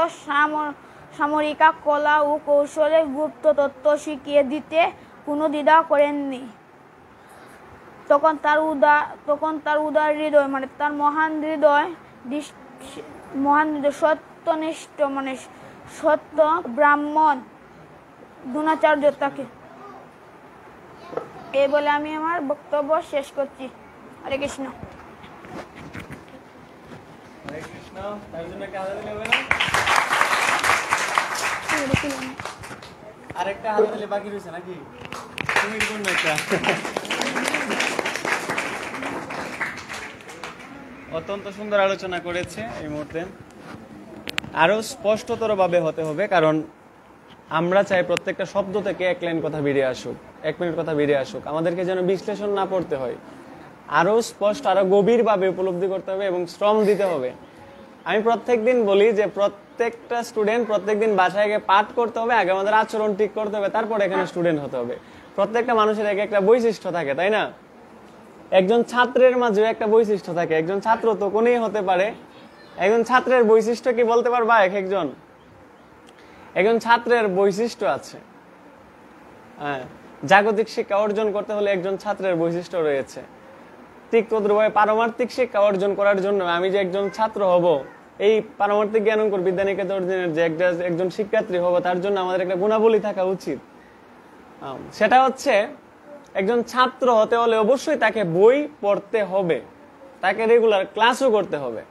সামরিকা কলা ও কৌশলে গুপ্ত তত্ত্ব শিখিয়ে দিতে কোনো দ্বিধা করেননি। তখন তার উদার হৃদয় মানে তার মহান হৃদয় সত্যনিষ্ঠ মানে সত্য ব্রাহ্মণ দ্রোণাচার্য তাকে। এই বলে আমি আমার বক্তব্য শেষ করছি। হরে কৃষ্ণ। হরে কৃষ্ণ। তার জন্য একটা হাতে দিলে হবে না? আরেকটা হাতে দিলে বাকি রয়েছে নাকি? তুমি কোন একটা? অত্যন্ত সুন্দর আলোচনা করেছে এই মুহূর্তে। আরো স্পষ্টতর ভাবে হতে হবে, কারণ আমরা চাই প্রত্যেকটা শব্দ থেকে এক লাইন কথা বেরিয়ে আসুক, 1 মিনিট কথা বেরিয়ে আসুক, আমাদেরকে যেন বিশ্লেষণ না পড়তে হয়, আরো স্পষ্ট আরো গভীরভাবে উপলব্ধি করতে হবে এবং শ্রম দিতে হবে। আমি প্রত্যেকদিন বলি যে প্রত্যেকটা স্টুডেন্ট প্রত্যেকদিন বাসায় গিয়ে পাঠ করতে হবে, আগে আমাদের আচরণ ঠিক করতে হবে, তারপর এখানে স্টুডেন্ট হতে হবে। প্রত্যেকটা মানুষের এক একটা বৈশিষ্ট্য থাকে, তাই না? একজন ছাত্রের মাঝেও একটা বৈশিষ্ট্য থাকে। একজন ছাত্র তো কোনই হতে পারে, একজন ছাত্রের বৈশিষ্ট্য কি বলতে পারবা? একজন ছাত্রের বৈশিষ্ট্য আছে। হ্যাঁ, জাগতিক শিক্ষা অর্জন করতে হলে একজন ছাত্রের বৈশিষ্ট্য রয়েছে। ঠিক তদ্রুপভাবে পারমার্থিক শিক্ষা অর্জন করার জন্য আমি যে একজন ছাত্র হব, এই পারমার্থিক জ্ঞানঙ্কুর বিদ্যানিকেতনের যে একজন শিক্ষার্থী হব, তার জন্য আমাদের একটা গুণাবলী থাকা উচিত। সেটা হচ্ছে একজন ছাত্র হতে হলে অবশ্যই তাকে বই পড়তে হবে, তাকে রেগুলার ক্লাসও করতে হবে।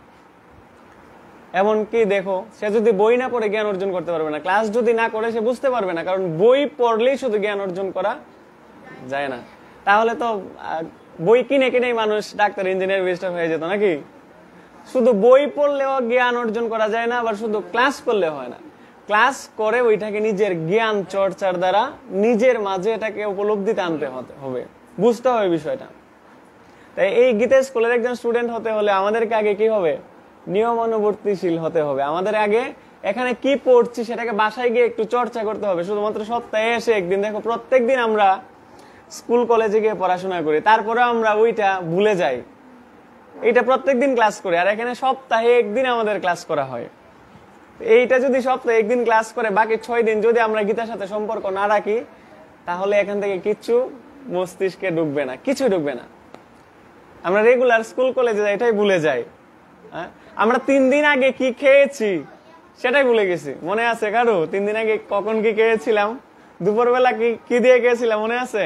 এমনকি দেখো, সে যদি বই না পড়ে জ্ঞান অর্জন করতে পারবে না, ক্লাস যদি না করে সে বুঝতে পারবে না, কারণ বই পড়লেই শুধু জ্ঞান অর্জন করা যায় না। তাহলে তো বই কিনে কিনেই মানুষ ডাক্তার, ইঞ্জিনিয়ার, ব্যারিস্টার হয়ে যেত নাকি? শুধু বই পড়লেও জ্ঞান অর্জন করা যায় না, আবার শুধু ক্লাস করলে হয় না। ক্লাস করে ওইটাকে নিজের জ্ঞান চর্চার দ্বারা নিজের মাঝে এটাকে উপলব্ধিতে আনতে হবে, বুঝতে হবে বিষয়টা। তাই এই গীতা স্কুলের একজন স্টুডেন্ট হতে হলে আমাদেরকে আগে কি হবে? নিয়মানুবর্তিশীল হতে হবে। আমাদের আগে এখানে কি পড়ছি সেটাকে বাসায় গিয়ে একটু চর্চা করতে হবে। শুধুমাত্র সপ্তাহে এসে একদিন, দেখো প্রত্যেকদিন আমরা স্কুল কলেজে গিয়ে পড়াশোনা করি, তারপরে আমরা ওইটা ভুলে যাই। এটা প্রত্যেকদিন ক্লাস করি, আর এখানে সপ্তাহে একদিন আমাদের ক্লাস করা হয়। এইটা যদি সপ্তাহে একদিন ক্লাস করে বাকি 6 দিন যদি আমরা গীতার সাথে সম্পর্ক না রাখি, তাহলে এখান থেকে কিচ্ছু মস্তিষ্কে ঢুকবে না, কিছু ঢুকবে না। আমরা রেগুলার স্কুল কলেজে এটাই ভুলে যাই। আমরা 3 দিন আগে কি খেয়েছি সেটাই ভুলে গেছি। মনে আছে কারো 3 দিন আগে কখন কি খেয়েছিলাম, দুপুরবেলা কি দিয়ে খেয়েছিলাম মনে আছে?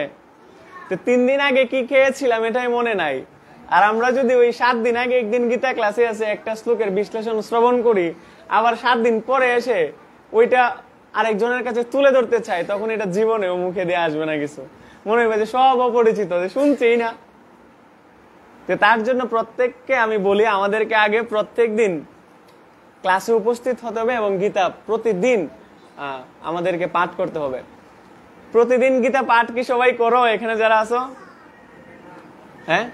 তো 3 দিন আগে কি খেয়েছিলাম এটাই মনে নাই। আর আমরা যদি ওই 7 দিন আগে একদিন গীতা ক্লাসে আছে একটা শ্লোকের বিশ্লেষণ শ্রবণ করি, আবার 7 দিন পরে এসে ওইটা আরেকজনের কাছে তুলে ধরতে চাই, তখন এটা জীবনেও মুখে দিয়ে আসবে না কিছু, মনে হবে যে সব অপরিচিত, শুনছেই না। তো তার জন্য প্রত্যেককে আমি বলি, আমাদেরকে আগে প্রত্যেক দিন ক্লাসে উপস্থিত হতে হবে এবং গীতা প্রতিদিন আমাদেরকে পাঠ করতে হবে। প্রতিদিন গীতা পাঠ কি সবাই করো এখানে যারা আছো? হ্যাঁ,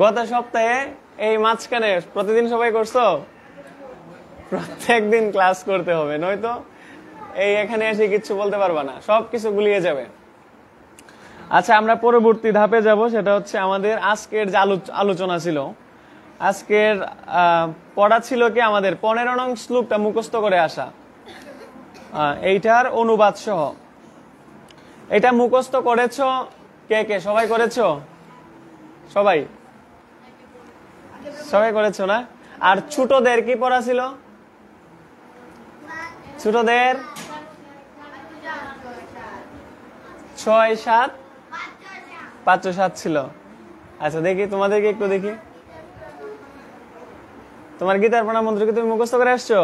গত সপ্তাহে এই মাঝখানে প্রতিদিন সবাই করছো? প্রত্যেক দিন ক্লাস করতে হবে, নয়তো এই এখানে এসে কিচ্ছু বলতে পারবা না, সবকিছু গুলিয়ে যাবে। আচ্ছা, আমরা পরবর্তী ধাপে যাব, সেটা হচ্ছে আমাদের আজকের যে আলোচনা ছিল। আজকের পড়া ছিল কি আমাদের 15 নং শ্লোকটা মুখস্থ করে আসা, এইটার অনুবাদ সহ। এটা মুখস্থ করেছো কে কে? সবাই করেছো? সবাই করেছো না? আর ছোটদের কি পড়া ছিল? ছোটদের 6, 7, 5, 7 ছিল। আচ্ছা, দেখি তোমাদেরকে একটু দেখি। তোমার গীতার প্রণাম মন্ত্র কি তুমি মুখস্থ করে আসছো?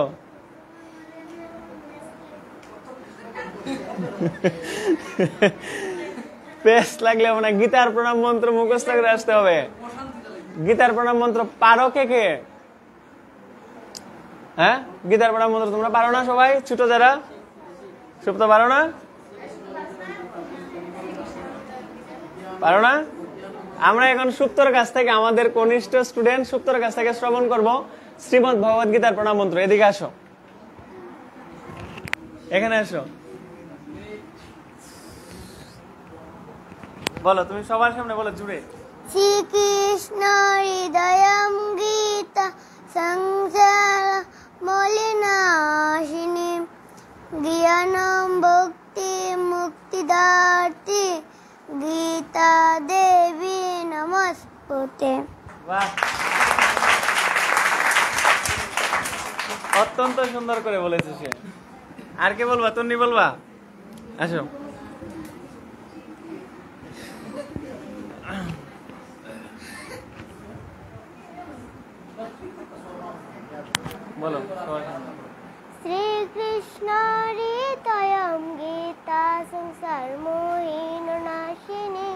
পেস লাগলে না, গীতার প্রণাম মন্ত্র মুখস্থ করে আসতে হবে। গীতার প্রণাম মন্ত্র পারো কে কে? হ্যাঁ, গীতার প্রণাম মন্ত্র তোমরা পারো না সবাই? ছোট যারা, সুপ্ত পারো না? পারো না? আমরা এখন সুপ্তর কাছ থেকে, আমাদের কনিষ্ঠ স্টুডেন্ট সুপ্তর কাছ থেকে শ্রবণ করব শ্রীমদ ভগবদ গীতার প্রণাম মন্ত্র। এদিকে আসো, এখানে আসো, বলো তুমি সবার সামনে বলো জুড়ে। শ্রীকৃষ্ণ হৃদয়ম গীতা সংসার মলিনাশিনী জ্ঞানম ভক্তি মুক্তিদার্থী গীতা দেবী নমস্তুতে। বাহ, অত্যন্ত সুন্দর করে বলেছে সে। আর কে বলবা? তুমি বলবা? আসো, বলো সবার সামনে। শ্রীকৃষ্ণ হৃদয়ম গীতা সংসার মোহিন নাশিনী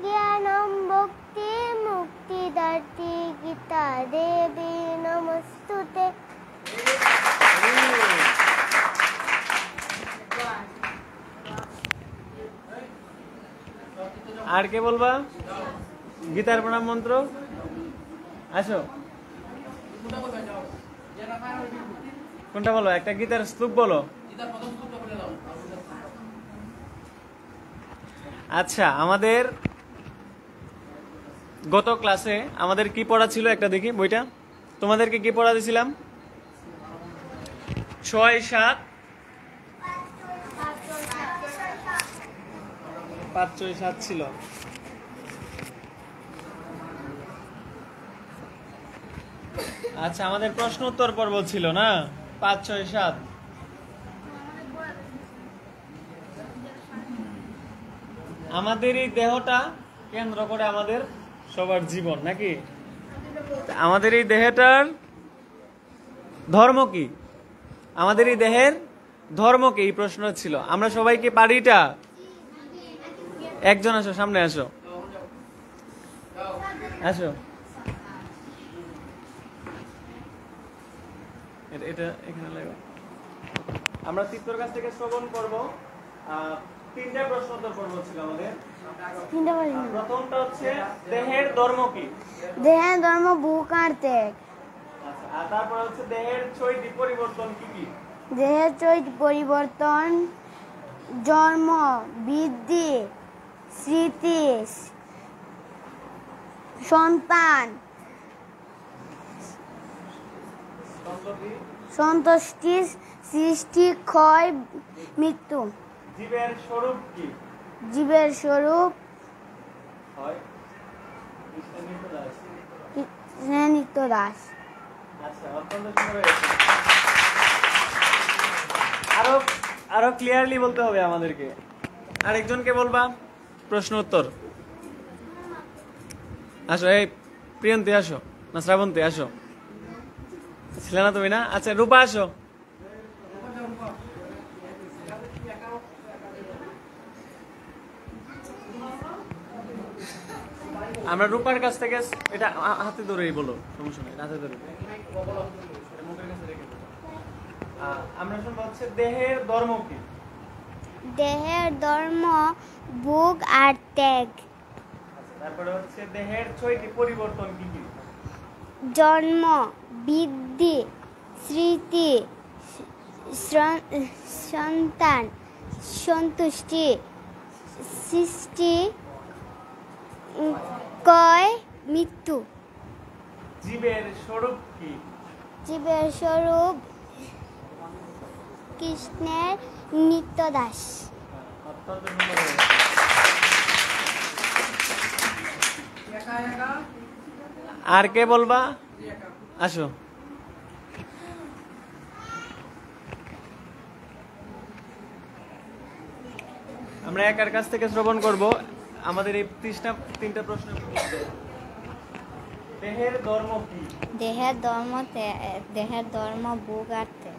জ্ঞানম ভক্তি মুক্তিদার্থী গীতা দেবী নমস্তুতে। আর কে বলবা গীতার প্রণাম মন্ত্র? আসো, কোনটা বলো? একটা গীতার শ্লোক বলো। আচ্ছা, আমাদের গত ক্লাসে আমাদের কি পড়া ছিল একটা দেখি বইটা। তোমাদেরকে কি পড়া দিয়েছিলাম? 6, 7, 5, 6, 7 ছিল। আচ্ছা, আমাদের প্রশ্ন উত্তর পর্ব ছিল না 5, 6, 7। আমাদের এই দেহটা কেন্দ্র করে আমাদের সবার জীবন, নাকি? আমাদের এই দেহটার ধর্ম কি? আমাদের এই দেহের ধর্ম কি? এই প্রশ্ন ছিল। আমরা সবাই কি পারি এটা? একজন আসো, সামনে আসো, আসো। এটা এখানে লাগো। আমরা তিত্তর কাছ থেকে শ্রবণ করব। 3টা প্রশ্ন উত্তর পর্ব ছিল আমাদের। প্রথমটা হচ্ছে দেহের ধর্ম কি? দেহের ধর্ম ভূকার ত্যাগ। আচ্ছা, আর তারপর হচ্ছে দেহের 6টি পরিবর্তন কি কি? দেহের চরিত্র পরিবর্তন, জন্ম, বৃদ্ধি, স্মৃতি, সন্তান, সন্তুষ্টি, সৃষ্টি, ক্ষয়, মৃত্যু। জীবের স্বরূপ কি? জীবের স্বরূপ হয় কৃষ্ণ দাস। নিত্য দাস। আচ্ছা, অত্যন্ত সুন্দর হয়েছে। আরো ক্লিয়ারলি বলতে হবে আমাদেরকে। আরেকজনকে বলবা প্রশ্ন উত্তর। আসো, এই প্রিয়ন্তী আসো, না শ্রাবন্তী আসো। ছিলে না তুমি? না, আচ্ছা রূপা আসো। আমরা রূপার কাছ থেকে এটা হাতে ধরেই বলো, সমস্যা নেই, হাতে ধরে আমরা শুনবো হচ্ছে দেহের ধর্ম কি? দেহের ধর্ম ভোগ আর ত্যাগ। তারপরে হচ্ছে দেহের ছয়টি পরিবর্তন কি কি? জন্ম, বৃদ্ধি, স্মৃতি, সন্তান, সন্তুষ্টি, সৃষ্টি, ক্ষয়, মৃত্যু। জীবের স্বরূপ কি? জীবের স্বরূপ কৃষ্ণের নিত্য দাস। অত্যন্ত সুন্দর হয়েছে। আর কে বলবা? আসো। আমরা একার কাছ থেকে শ্রবণ করব আমাদের এই তিনটা প্রশ্নের উত্তর। দেহের ধর্ম কি? দেহের ধর্ম ভোগ আর ত্যাগ।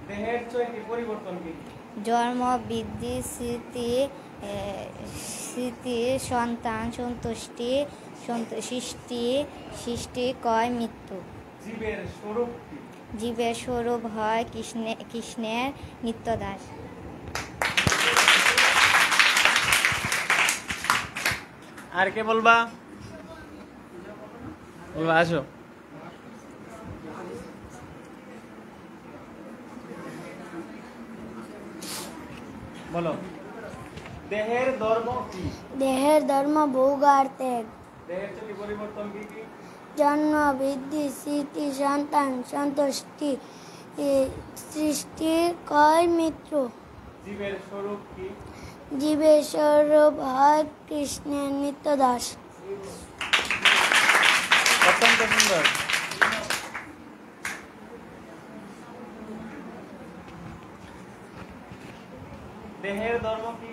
দেহের ছয়টি পরিবর্তন কি? জন্ম, বৃদ্ধি, স্মৃতি, সন্তান, সন্তুষ্টি, সৃষ্টি, ক্ষয়, মৃত্যু। জীবের স্বরূপ কি? জীবের স্বরূপ হয় কৃষ্ণের নিত্য দাস। আর কে বলবা? বলবা, আসো। বলো, দেহের ধর্ম কি? দেহের ধর্ম ভোগ আর ত্যাগ। দেহের ছয়টি পরিবর্তন কি কি? জন্ম, বৃদ্ধি, স্মৃতি, সন্তান, সন্তুষ্টি, সৃষ্টি, ক্ষয়, মৃত্যু। জীবের স্বরূপ কি? জীবের স্বরূপ হয় কৃষ্ণের নিত্য দাস। অত্যন্ত সুন্দর। দেহের ধর্ম কি?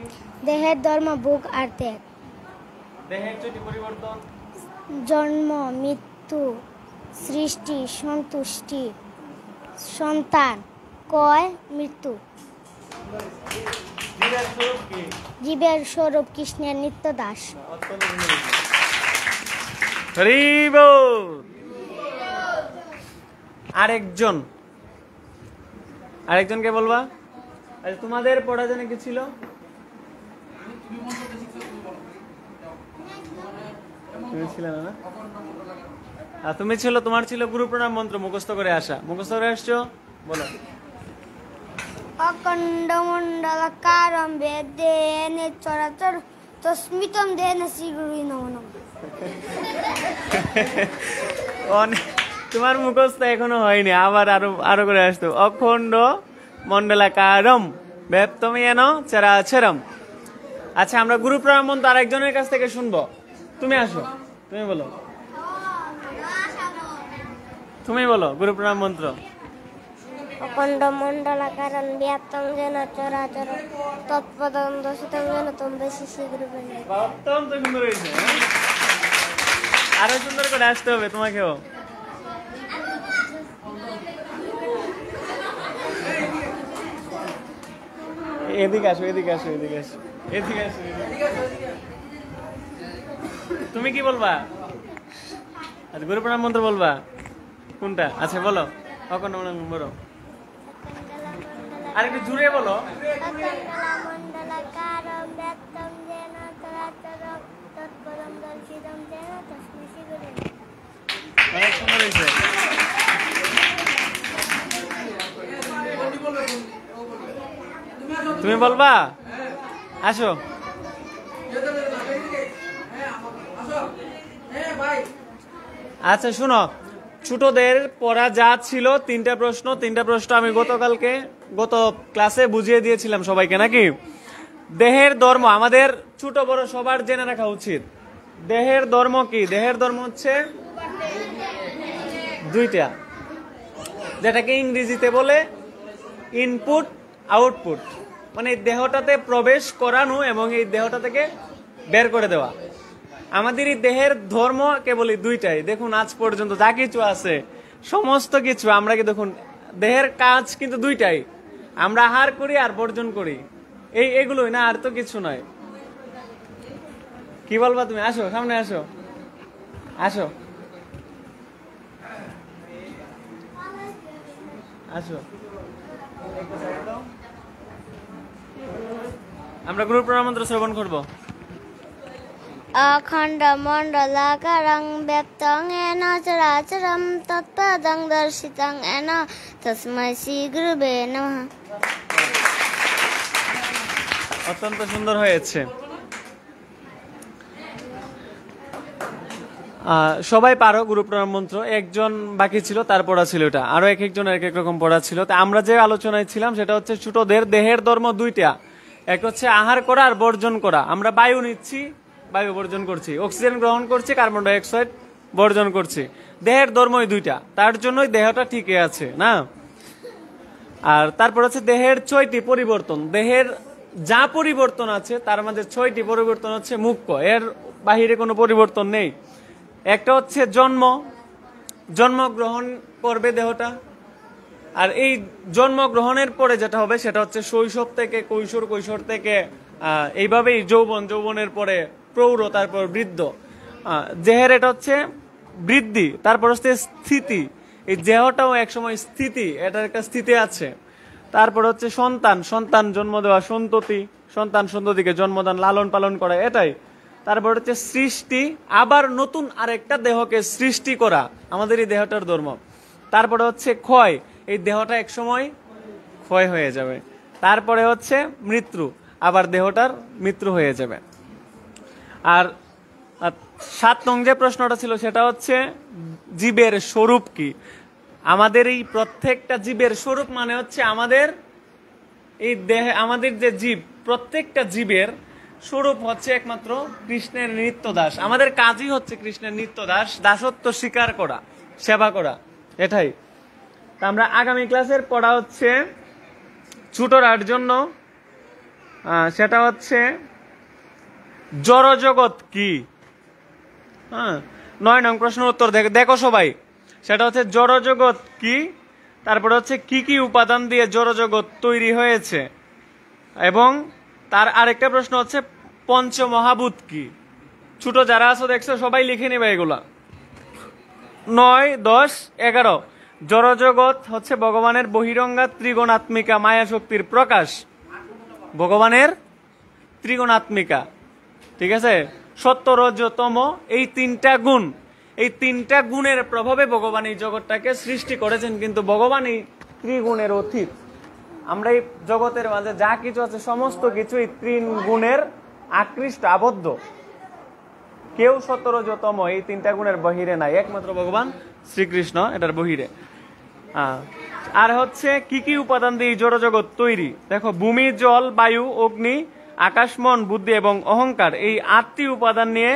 দেহের ধর্ম ভোগ আর ত্যাগ। দেহের ছয়টি পরিবর্তন? জন্ম, মৃত্যু, সৃষ্টি, সন্তুষ্টি, সন্তান, ক্ষয়, মৃত্যু। জীবের স্বরূপ কি? জীবের স্বরূপ কৃষ্ণের নিত্য দাস। অত্যন্ত সুন্দর। হরি বল। আরেকজনকে বলবা। আচ্ছা, তোমাদের পড়া জানে কি ছিল? তুমি ছিলে না? আর তোমার ছিল গুরু প্রণাম মন্ত্র মুখস্থ করে আসা। মুখস্থ করে আসছো, বলো। অখণ্ড মণ্ডলাকারম বেদেন চরাচর তস্মিতম দেন শ্রী গুরুই নমঃ নমঃ। তোমার মুখস্থ এখনো হয়নি, আবার আরো করে আসতো। অখণ্ড মণ্ডলাকারম ব্যাপ্তম येन চরাচরম। আচ্ছা, আমরা গুরু প্রণাম মন্ত্র আরেকজনের কাছ থেকে শুনবো। তুমি আসো, তুমি বলো। তুমি বলো গুরু প্রণাম মন্ত্র। অখণ্ড মণ্ডলাকারম ব্যাপ্তং যেন চরাচর তৎপদং দর্শিতং যেন তম দেশি শ্রী গুরু বন্দে। অত্যন্ত সুন্দর হয়েছে। আরো সুন্দর করে আসতে হবে তোমাকেও। এদিকে আসো, এদিকে আসো, এদিকে আসো, এদিকে আসো। তুমি কি বলবা? আচ্ছা, গুরু প্রণাম মন্ত্র বলবা কোনটা? আচ্ছা বলো, অখণ্ড বলো। আর একটু জুড়ে বলো। মণ্ডলাকারম ব্যাপ্তং যেন চরাচর তৎপদং দর্শিতং যেন তস্मै শ্রী গুরুবে নমঃ। অনেক সুন্দর হয়েছে। তুমি বলবা? আসো। আচ্ছা শুনো, ছোটদের পড়া যা ছিল 3টা প্রশ্ন আমি গত ক্লাসে বুঝিয়ে দিয়েছিলাম সবাইকে, নাকি? দেহের ধর্ম আমাদের ছোট বড় সবার জেনে রাখা উচিত। দেহের ধর্ম কি? দেহের ধর্ম হচ্ছে 2টা, যেটাকে ইংরেজিতে বলে ইনপুট আউটপুট, মানে দেহটাতে প্রবেশ করানো এবং এই দেহটা থেকে বের করে দেওয়া। আমাদের এই দেহের ধর্ম কেবল 2টাই। দেখুন আজ পর্যন্ত যা কিছু আছে সমস্ত কিছু আমরা কি দেখুন, দেহের কাজ কিন্তু 2টাই, আমরা আহার করি আর বর্জন করি, এগুলোই না, আর তো কিছু নয়। কি বলবা তুমি? আসো, সামনে আসো, আসো, আসো। আমরা গুরু প্রণাম মন্ত্র শ্রবণ করবো। अखण्ड मण्डलाकारं व्याप्तं येन चराचरं तत्पदं दर्शितं येन तस्मै श्री गुरुवे नमः। অত্যন্ত সুন্দর হয়েছে। সবাই পারো গুরু প্রণাম মন্ত্র। একজন বাকি ছিল, তার পড়া ছিল এটা, আরো এক একজন এক এক রকম পড়া ছিল। তা আমরা যে আলোচনায় ছিলাম সেটা হচ্ছে ছোটদের দেহের ধর্ম 2টা, এক হচ্ছে আহার করা আর বর্জন করা। আমরা বায়ু নিচ্ছি, বায়ু বর্জন করছি, অক্সিজেন গ্রহণ করছি, কার্বন ডাই অক্সাইড বর্জন করছি। দেহের ধর্মই 2টা, তার জন্যই দেহটা ঠিকই আছে না। আর তারপর হচ্ছে দেহের 6টি পরিবর্তন। দেহের যা পরিবর্তন আছে তার মধ্যে 6টি পরিবর্তন হচ্ছে মুখ্য, এর বাহিরে কোনো পরিবর্তন নেই। একটা হচ্ছে জন্মগ্রহণ করবে দেহটা, আর এই জন্মগ্রহণের পরে যেটা হবে সেটা হচ্ছে শৈশব থেকে কৈশোর, কৈশোর থেকে এইভাবেই যৌবনের পরে প্রৌঢ়, তারপর বৃদ্ধ। দেহের এটা হচ্ছে বৃদ্ধি, তারপর হচ্ছে স্থিতি। এই দেহটাও একসময় স্থিতি, এটার একটা স্থিতি আছে। তারপর হচ্ছে সন্তান জন্ম দেওয়া, সন্ততিকে জন্মদান, লালন পালন করা, এটাই। তারপর হচ্ছে সৃষ্টি, আবার নতুন আরেকটা দেহকে সৃষ্টি করা, আমাদের এই দেহটার ধর্ম। তারপরে হচ্ছে ক্ষয়, এই দেহটা একসময় ক্ষয় হয়ে যাবে। তারপরে হচ্ছে মৃত্যু, আবার দেহটার মৃত্যু হয়ে যাবে। আর 7 নং যে প্রশ্নটা ছিল সেটা হচ্ছে জীবের স্বরূপ কি। আমাদের এই প্রত্যেকটা জীবের স্বরূপ মানে হচ্ছে আমাদের এই দেহে, আমাদের যে জীব, প্রত্যেকটা জীবের স্বরূপ হচ্ছে একমাত্র কৃষ্ণের নিত্য দাস। আমাদের কাজই হচ্ছে কৃষ্ণের নিত্য দাস, দাসত্ব স্বীকার করা, সেবা করা, এটাই। আমরা আগামী ক্লাসের পড়া হচ্ছে ছোটরার জন্য, সেটা হচ্ছে জড়জগৎ কি। 9 নং প্রশ্নের উত্তর দেখো সবাই, সেটা হচ্ছে জড়জগৎ কি। তারপরে হচ্ছে কি কি উপাদান দিয়ে জড়জগৎ তৈরি হয়েছে, এবং তার আরেকটা প্রশ্ন হচ্ছে পঞ্চমহাভূত কি। ছোট যারা আছো দেখছো সবাই লিখে নিবে এগুলা। 9, 10, 11 জড়জগৎ হচ্ছে ভগবানের বহিরঙ্গা ত্রিগুণাত্মিকা মায়া শক্তির প্রকাশ, ভগবানের ত্রিগুণাত্মিকা, ঠিক আছে। সত্য, রজ, তম, এই 3টা গুণ, এই 3টা গুণের প্রভাবে ভগবান এই জগৎটাকে সৃষ্টি করেছেন। কিন্তু ভগবান এই ত্রিগুণের অতীত। আমরা এই জগতের মাঝে যা কিছু আছে সমস্ত কিছু এই 3 গুণের আকৃষ্ট, আবদ্ধ। কেউ সত্য, রজ, তম এই 3টা গুণের বহিরে নাই, একমাত্র ভগবান শ্রীকৃষ্ণ এটার বহিরে। আর হচ্ছে কি কি উপাদান দিয়ে এই জড়জগৎ তৈরি। দেখো, ভূমি, জল, বায়ু, অগ্নি, আকাশ, মন, বুদ্ধি এবং অহংকার, এই 8টি উপাদান নিয়ে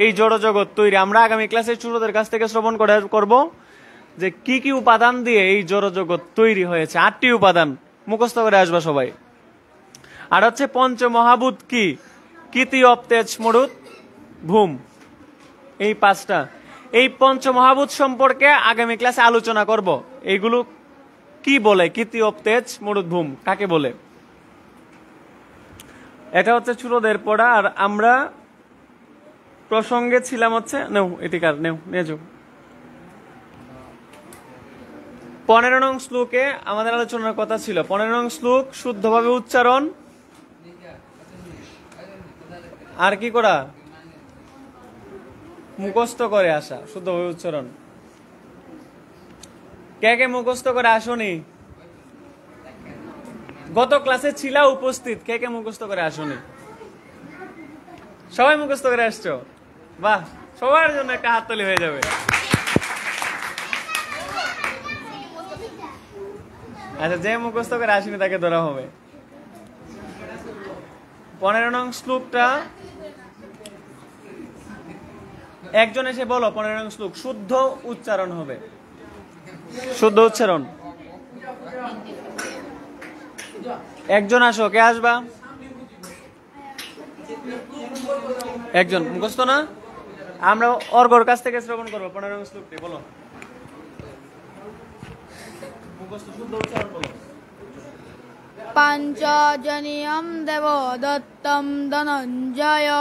এই জড়জগৎ তৈরি। আমরা আগামী ক্লাসে ছোটদের কাছ থেকে শ্রবণ করব যে কি কি উপাদান দিয়ে এই জড়জগৎ তৈরি হয়েছে। 8টি উপাদান মুখস্থ করে আসবা সবাই। আর হচ্ছে পঞ্চমহাভূত কি, কিতি, অপ, তেজ, মরুত, ভূম, এই 5টা। এই পঞ্চমহাভূত সম্পর্কে আগামী ক্লাসে আলোচনা করব। এইগুলো কি বলে, কিতি, অপ, তেজ, মরুত, ভূম কাকে বলে। এটা হচ্ছে ছোটদের পড়া। আর আমরা প্রসঙ্গে ছিলাম হচ্ছে, নিয়ে যাও 15 নং শ্লোকে আমাদের আলোচনার কথা ছিল। 15 নং শ্লোক শুদ্ধভাবে উচ্চারণ আর কি করা, মুখস্থ করে আসা, শুদ্ধভাবে উচ্চারণ। কে কে মুখস্থ করে আসনি? গত ক্লাসে ছিলা উপস্থিত, কে কে মুখস্থ করে আসনি? সবাই মুখস্থ করে আসছো, বাহ, সবার জন্য একটা হাততালি হয়ে যাবে। আচ্ছা, যে মুখস্থ করে আসেনি তাকে ধরা হবে। 15 নং শ্লোকটা একজন এসে বলো। 15 নং শ্লোক শুদ্ধ উচ্চারণ হবে, শুদ্ধ উচ্চারণ। একজন আসো, কে আসবা? একজন মুখস্থ না, আমরা অর্ঘর কাছ থেকে শ্রবণ করবো। 15 নং শ্লোকটি বলো, মুখস্থ শুদ্ধ উচ্চারণ বলো। পাঞ্চজনীয়ম দেব দত্তম ধনঞ্জয়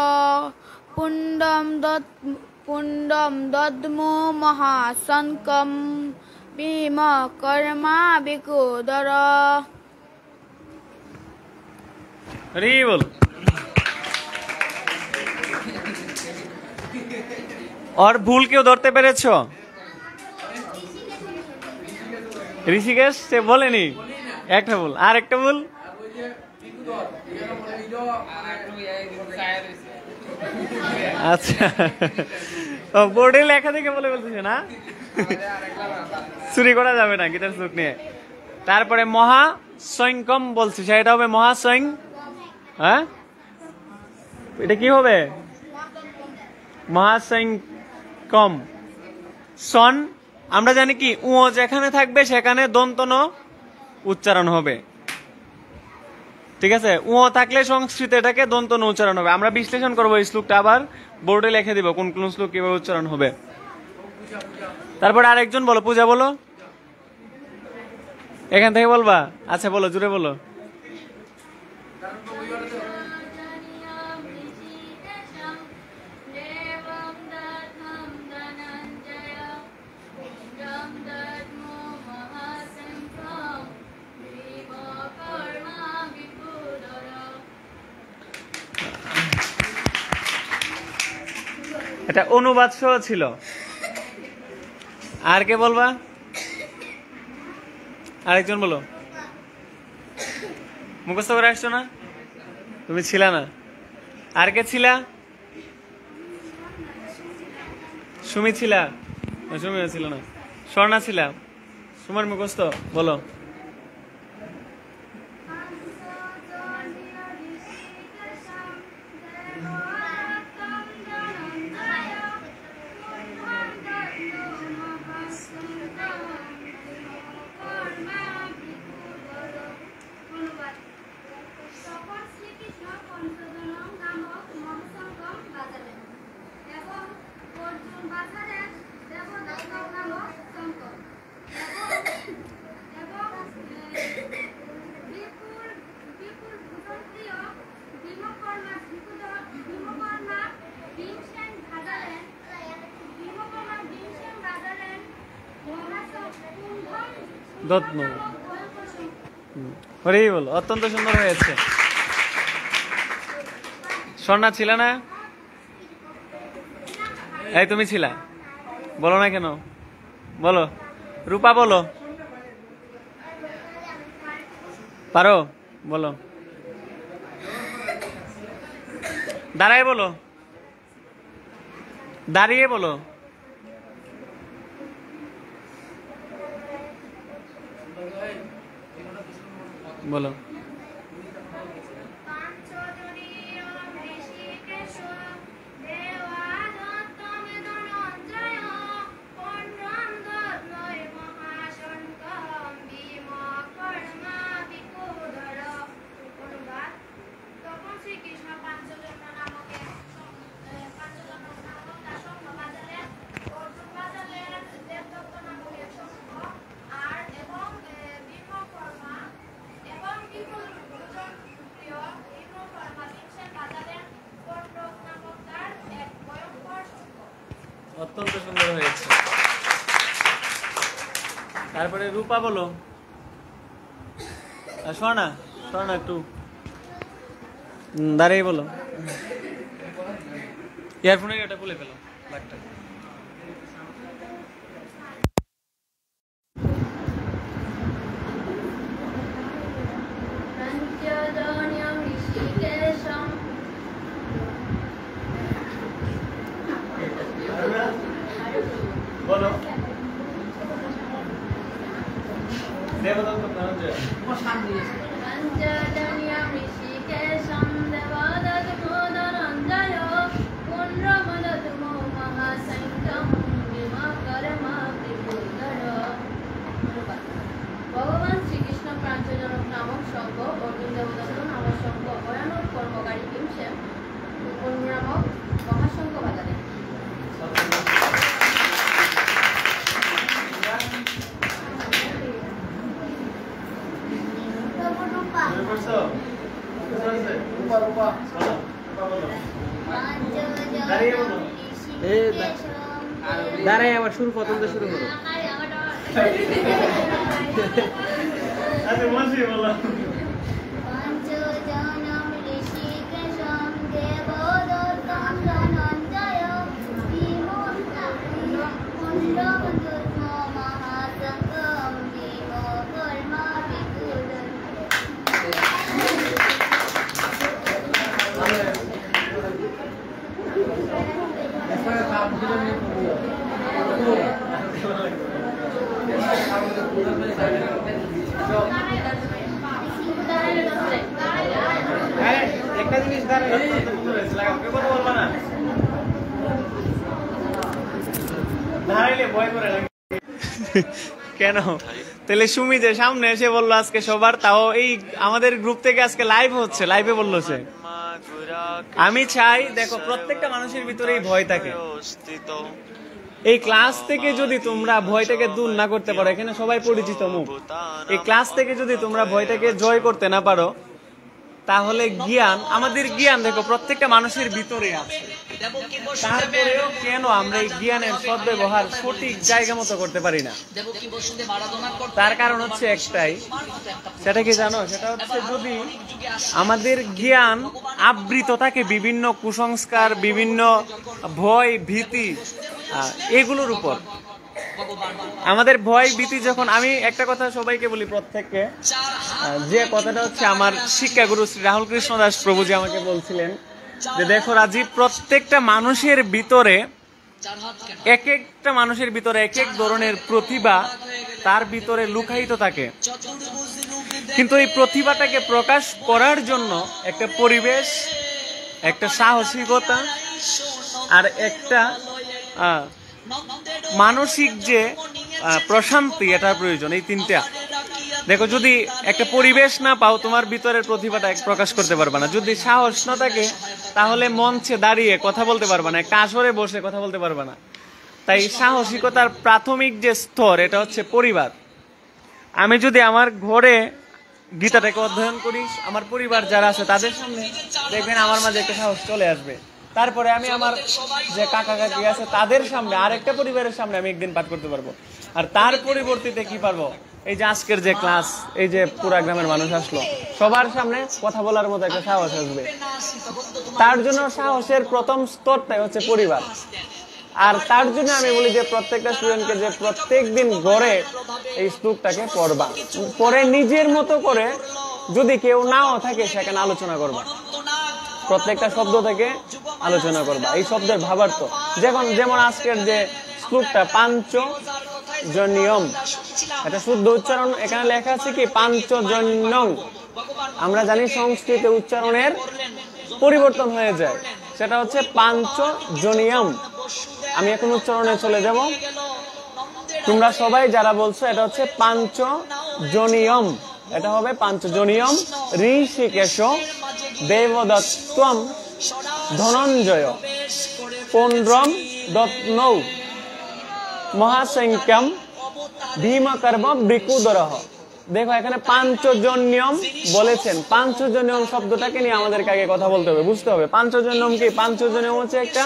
পুণ্ডম দদ্মু মহাশঙ্কম ভীম কর্মা বিকুদর। হরি বল। और ভুল কেউ ধরতে পেরেছ? ঋষিকেশ সে বলেনি, একটা ভুল। আর একটা ভুল, আচ্ছা বোর্ডে লেখা দেখে বলে বলতেছে না, চুরি করা যাবে না গীতার চোখ নিয়ে। তারপরে মহাসংকম বলছি, সেটা হবে মহাসং। হ্যাঁ, এটা কি হবে? মহাসংকম। সন আমরা জানি কি, উ যেখানে থাকবে সেখানে দন্ত ন উচ্চারণ হবে, ঠিক আছে? উ থাকলে সংস্কৃত এটাকে দন্ত ন উচ্চারণ হবে। আমরা বিশ্লেষণ করবো এই শ্লোকটা, আবার বোর্ডে লিখে দিব কোন কোন শ্লোক কিভাবে উচ্চারণ হবে। তারপর আরেকজন বলো, পূজা বলো, এখান থেকে বলবা। আচ্ছা বলো, জুড়ে বলো। এটা অনুবাদ সহ ছিল। আর কে বলবা? আরেকজন বলো। মুখস্থ করে আসছো না? তুমি ছিলা না? আর কে ছিলা? সুমি ছিলা? সুমিও ছিল না। স্বর্ণা ছিলা? সুমার মুখস্থ বলো। হরি বল, অত্যন্ত সুন্দর হয়েছে। স্বর্ণা ছিল না? এই তুমি ছিলা, বলো না কেন? বলো। রূপা বলো, পারো? বলো। দাঁড়ায় বলো, দাঁড়িয়ে বলো। বলো। অত্যন্ত সুন্দর হয়েছে। তারপরে রূপা বলো। শোনা শোনা একটু দাঁড়িয়ে বলো। ইয়ারফোনের এটা খুলে ফেলো ব্যাগটা। বলো দেবদত্ত ধনঞ্জয় ভগবান শ্রীকৃষ্ণ প্রাঞ্চজনক নামক সংঘ অর্জুন দেবদত্ত নামক সংঘ ভয়ানক কর্মকারী ভীমসেন নামক মহাসংঘ বাজারে দাঁড়াই আবার শুরু প্রথম তো শুরু করো আচ্ছা বলছি বললাম একটা জিনিস কথা বলবা না দাঁড়াইলে ভয় করে কেন তাহলে সুমি যে সামনে এসে বললো আজকে সবার তাও এই আমাদের গ্রুপ থেকে আজকে লাইভ হচ্ছে লাইভে বললো সে আমি চাই দেখো প্রত্যেকটা মানুষের ভিতরেই ভয় থাকে এই ক্লাস থেকে যদি তোমরা ভয়টাকে দূর না করতে পারো এখানে সবাই পরিচিত মুখ এই ক্লাস থেকে যদি তোমরা ভয়টাকে জয় করতে না পারো তাহলে জ্ঞান আমাদের জ্ঞান দেখো প্রত্যেকটা মানুষের ভিতরে আছে তারপরেও কেন আমরা এই জ্ঞানের সদ্ব্যবহার সঠিক জায়গা মতো করতে পারি না তার কারণ হচ্ছে একটাই সেটা কি জানো সেটা হচ্ছে যদি আমাদের জ্ঞান আবৃত থাকে বিভিন্ন কুসংস্কার বিভিন্ন ভয় ভীতি এগুলোর উপর আমাদের ভয় ভীতি যখন আমি একটা কথা সবাইকে বলি প্রত্যেককে যে কথাটা হচ্ছে আমার শিক্ষাগুরু শ্রী রাহুল কৃষ্ণ দাস প্রভুজি আমাকে বলছিলেন যে দেখো রাজীব প্রত্যেকটা মানুষের ভিতরে এক একটা মানুষের ভিতরে এক এক ধরনের প্রতিভা তার ভিতরে লুকায়িত থাকে কিন্তু এই প্রতিভাটাকে প্রকাশ করার জন্য একটা পরিবেশ একটা সাহসিকতা আর একটা মানসিক যে প্রশান্তি এটার প্রয়োজন এই তিনটা দেখো যদি একটা পরিবেশ না পাও তোমার ভিতরের প্রতিভাটা প্রকাশ করতে পারবে না যদি সাহস না থাকে তাহলে মঞ্চে দাঁড়িয়ে কথা বলতে পারবে না একটা আসরে বসে কথা বলতে পারবে না তাই সাহসিকতার প্রাথমিক যে স্তর এটা হচ্ছে পরিবার আমি যদি আমার ঘরে গীতাটাকে অধ্যয়ন করি আমার পরিবার যারা আছে তাদের সামনে দেখবেন আমার মাঝে একটা সাহস চলে আসবে তারপরে আমি আমার যে কাকা কাকি আছে তাদের সামনে আরেকটা পরিবারের সামনে আমি একদিন পাঠ করতে পারবো আর তার পরিবর্তিতে কি পারবো এই যে আজকের যে ক্লাস এই যে পুরা গ্রামের মানুষ আসলো সবার সামনে কথা বলার মতো একটা সাহস আসবে তার জন্য সাহসের প্রথম স্তরটাই হচ্ছে পরিবার আর তার জন্য আমি বলি যে প্রত্যেকটা স্টুডেন্টকে যে প্রত্যেক দিন গড়ে এই শ্লোকটাকে পড়বা পরে নিজের মতো করে যদি কেউ নাও থাকে সেখানে আলোচনা করবা প্রত্যেকটা শব্দ থেকে আলোচনা করবা এই শব্দের ভাবার্থ যেমন আজকের যে শ্লোকটা পাঞ্চজন্যম এটা শুদ্ধ উচ্চারণ এখানে লেখা আছে কি পাঞ্চজন্যং আমরা জানি সংস্কৃতে উচ্চারণের পরিবর্তন হয়ে যায় সেটা হচ্ছে পাঞ্চজনিয়ম আমি এখন উচ্চারণে চলে যাব তোমরা সবাই যারা বলছো এটা হচ্ছে পাঞ্চজনিয়ম এটা হবে পাঞ্চজনিয়ম ঋষিকেশ দেবদত্তম ধনঞ্জয় পৌণ্ড্রম দত্নৌ মহাসংখ্যম ভীমকর্ম বৃকুদরহ দেখো এখানে পাঞ্চজন্যম বলেছেন পাঞ্চজন্যম শব্দটাকে নিয়ে আমাদেরকে আগে কথা বলতে হবে বুঝতে হবে পাঞ্চজন্যম কি পাঞ্চজন্যম হচ্ছে একটা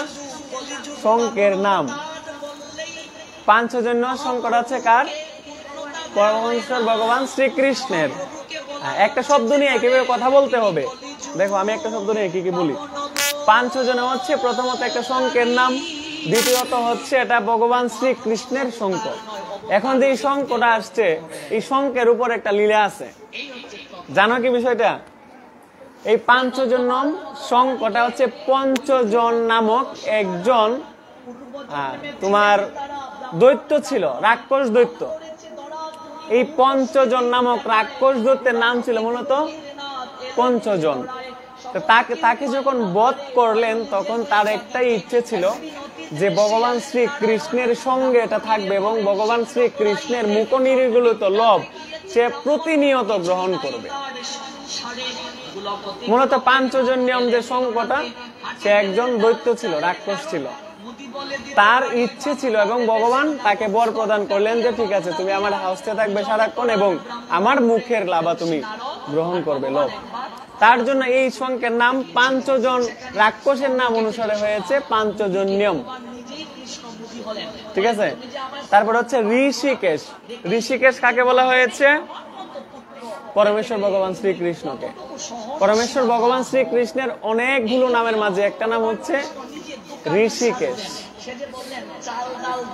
শঙ্কের নাম পাঞ্চজন্য শঙ্কর আছে কার পরমেশ্বর ভগবান শ্রীকৃষ্ণের একটা শব্দ নিয়ে কিভাবে কথা বলতে হবে দেখো আমি একটা শব্দ নিয়ে কি বলি পাঞ্চজন হচ্ছে প্রথমত একটা শঙ্কের নাম দ্বিতীয়ত হচ্ছে এটা ভগবান শ্রীকৃষ্ণের শঙ্খ এখন যে এই শঙ্খটা আসছে এই শঙ্খের উপর একটা লীলা আছে জানো কি বিষয়টা এই পাঞ্চজন্যম শঙ্খটা হচ্ছে পঞ্চজন নামক একজন তোমার দৈত্য ছিল, রাক্ষস দৈত্য। এই পঞ্চজন নামক রাক্ষস দৈত্যের নাম ছিল মূলত পঞ্চজন। তো তাকে যখন বধ করলেন তখন তার একটাই ইচ্ছে ছিল যে ভগবান শ্রীকৃষ্ণের সঙ্গে এটা থাকবে এবং ভগবান শ্রীকৃষ্ণের মুখনিরিগুলিত লোভ সে প্রতিনিয়ত গ্রহণ করবে। মূলত পাঞ্চজন নিয়ম যে সংকটা, সে একজন দৈত্য ছিল, রাক্ষস ছিল, তার ইচ্ছে ছিল এবং ভগবান তাকে বর প্রদান করলেন যে ঠিক আছে তুমি আমার হাউসে থাকবে সারাক্ষণ এবং আমার মুখের লাভা তুমি গ্রহণ করবে, লোভ। তার জন্য এই সংখ্যার নাম পাঞ্চজন, রাক্ষসের নাম অনুসারে হয়েছে পাঞ্চজন নিয়ম। ঠিক আছে। তারপর হচ্ছে ঋষিকেশ। ঋষিকেশ কাকে বলা হয়েছে? পরমেশ্বর ভগবান শ্রীকৃষ্ণকে। পরমেশ্বর ভগবান শ্রীকৃষ্ণের অনেকগুলো নামের মাঝে একটা নাম হচ্ছে ঋষিকেশ।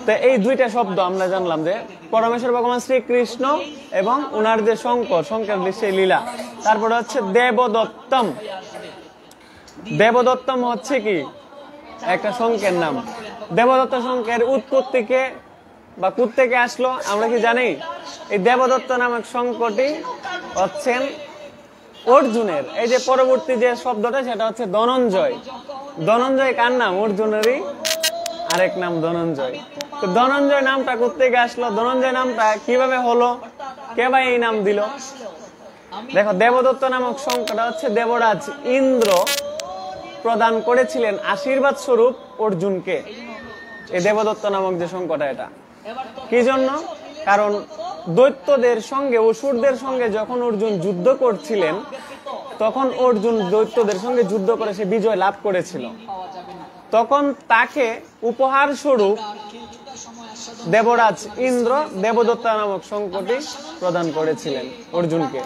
তো এই দুইটা শব্দ আমরা জানলাম যে পরমেশ্বর ভগবান শ্রীকৃষ্ণ এবং উনার যে শঙ্কর সেই লীলা। তারপরে হচ্ছে দেবদত্তম। দেবদত্তম হচ্ছে কি একটা শঙ্কের নাম। দেবদত্ত শঙ্কের উৎপত্তিকে বা কোত্থেকে আসলো আমরা কি জানি? এই দেবদত্ত নামক শঙ্কটি হচ্ছেন অর্জুনের। এই যে পরবর্তী যে শব্দটা সেটা হচ্ছে ধনঞ্জয়। ধনঞ্জয় কার নাম? অর্জুনেরই আরেক নাম ধনঞ্জয়। তো ধনঞ্জয় নামটা কোত্থেকে আসলো? ধনঞ্জয় নামটা কিভাবে হলো? কে ভাই এই নাম দিল? দেখো, দেবদত্ত নামক শঙ্কটা হচ্ছে দেবরাজ ইন্দ্র প্রদান করেছিলেন আশীর্বাদ স্বরূপ অর্জুনকে। এই দেবদত্ত নামক যে শঙ্কটা, এটা কি জন্য? কারণ দৈত্যদের সঙ্গে, অসুরদের সঙ্গে যখন অর্জুন যুদ্ধ করছিলেন তখন অর্জুন দৈত্যদের সঙ্গে যুদ্ধ করে সে বিজয় লাভ করেছিল। তখন তাকে উপহার স্বরূপ দেবরাজ ইন্দ্র দেবদত্ত নামক শঙ্কটি প্রদান করেছিলেন অর্জুনকে।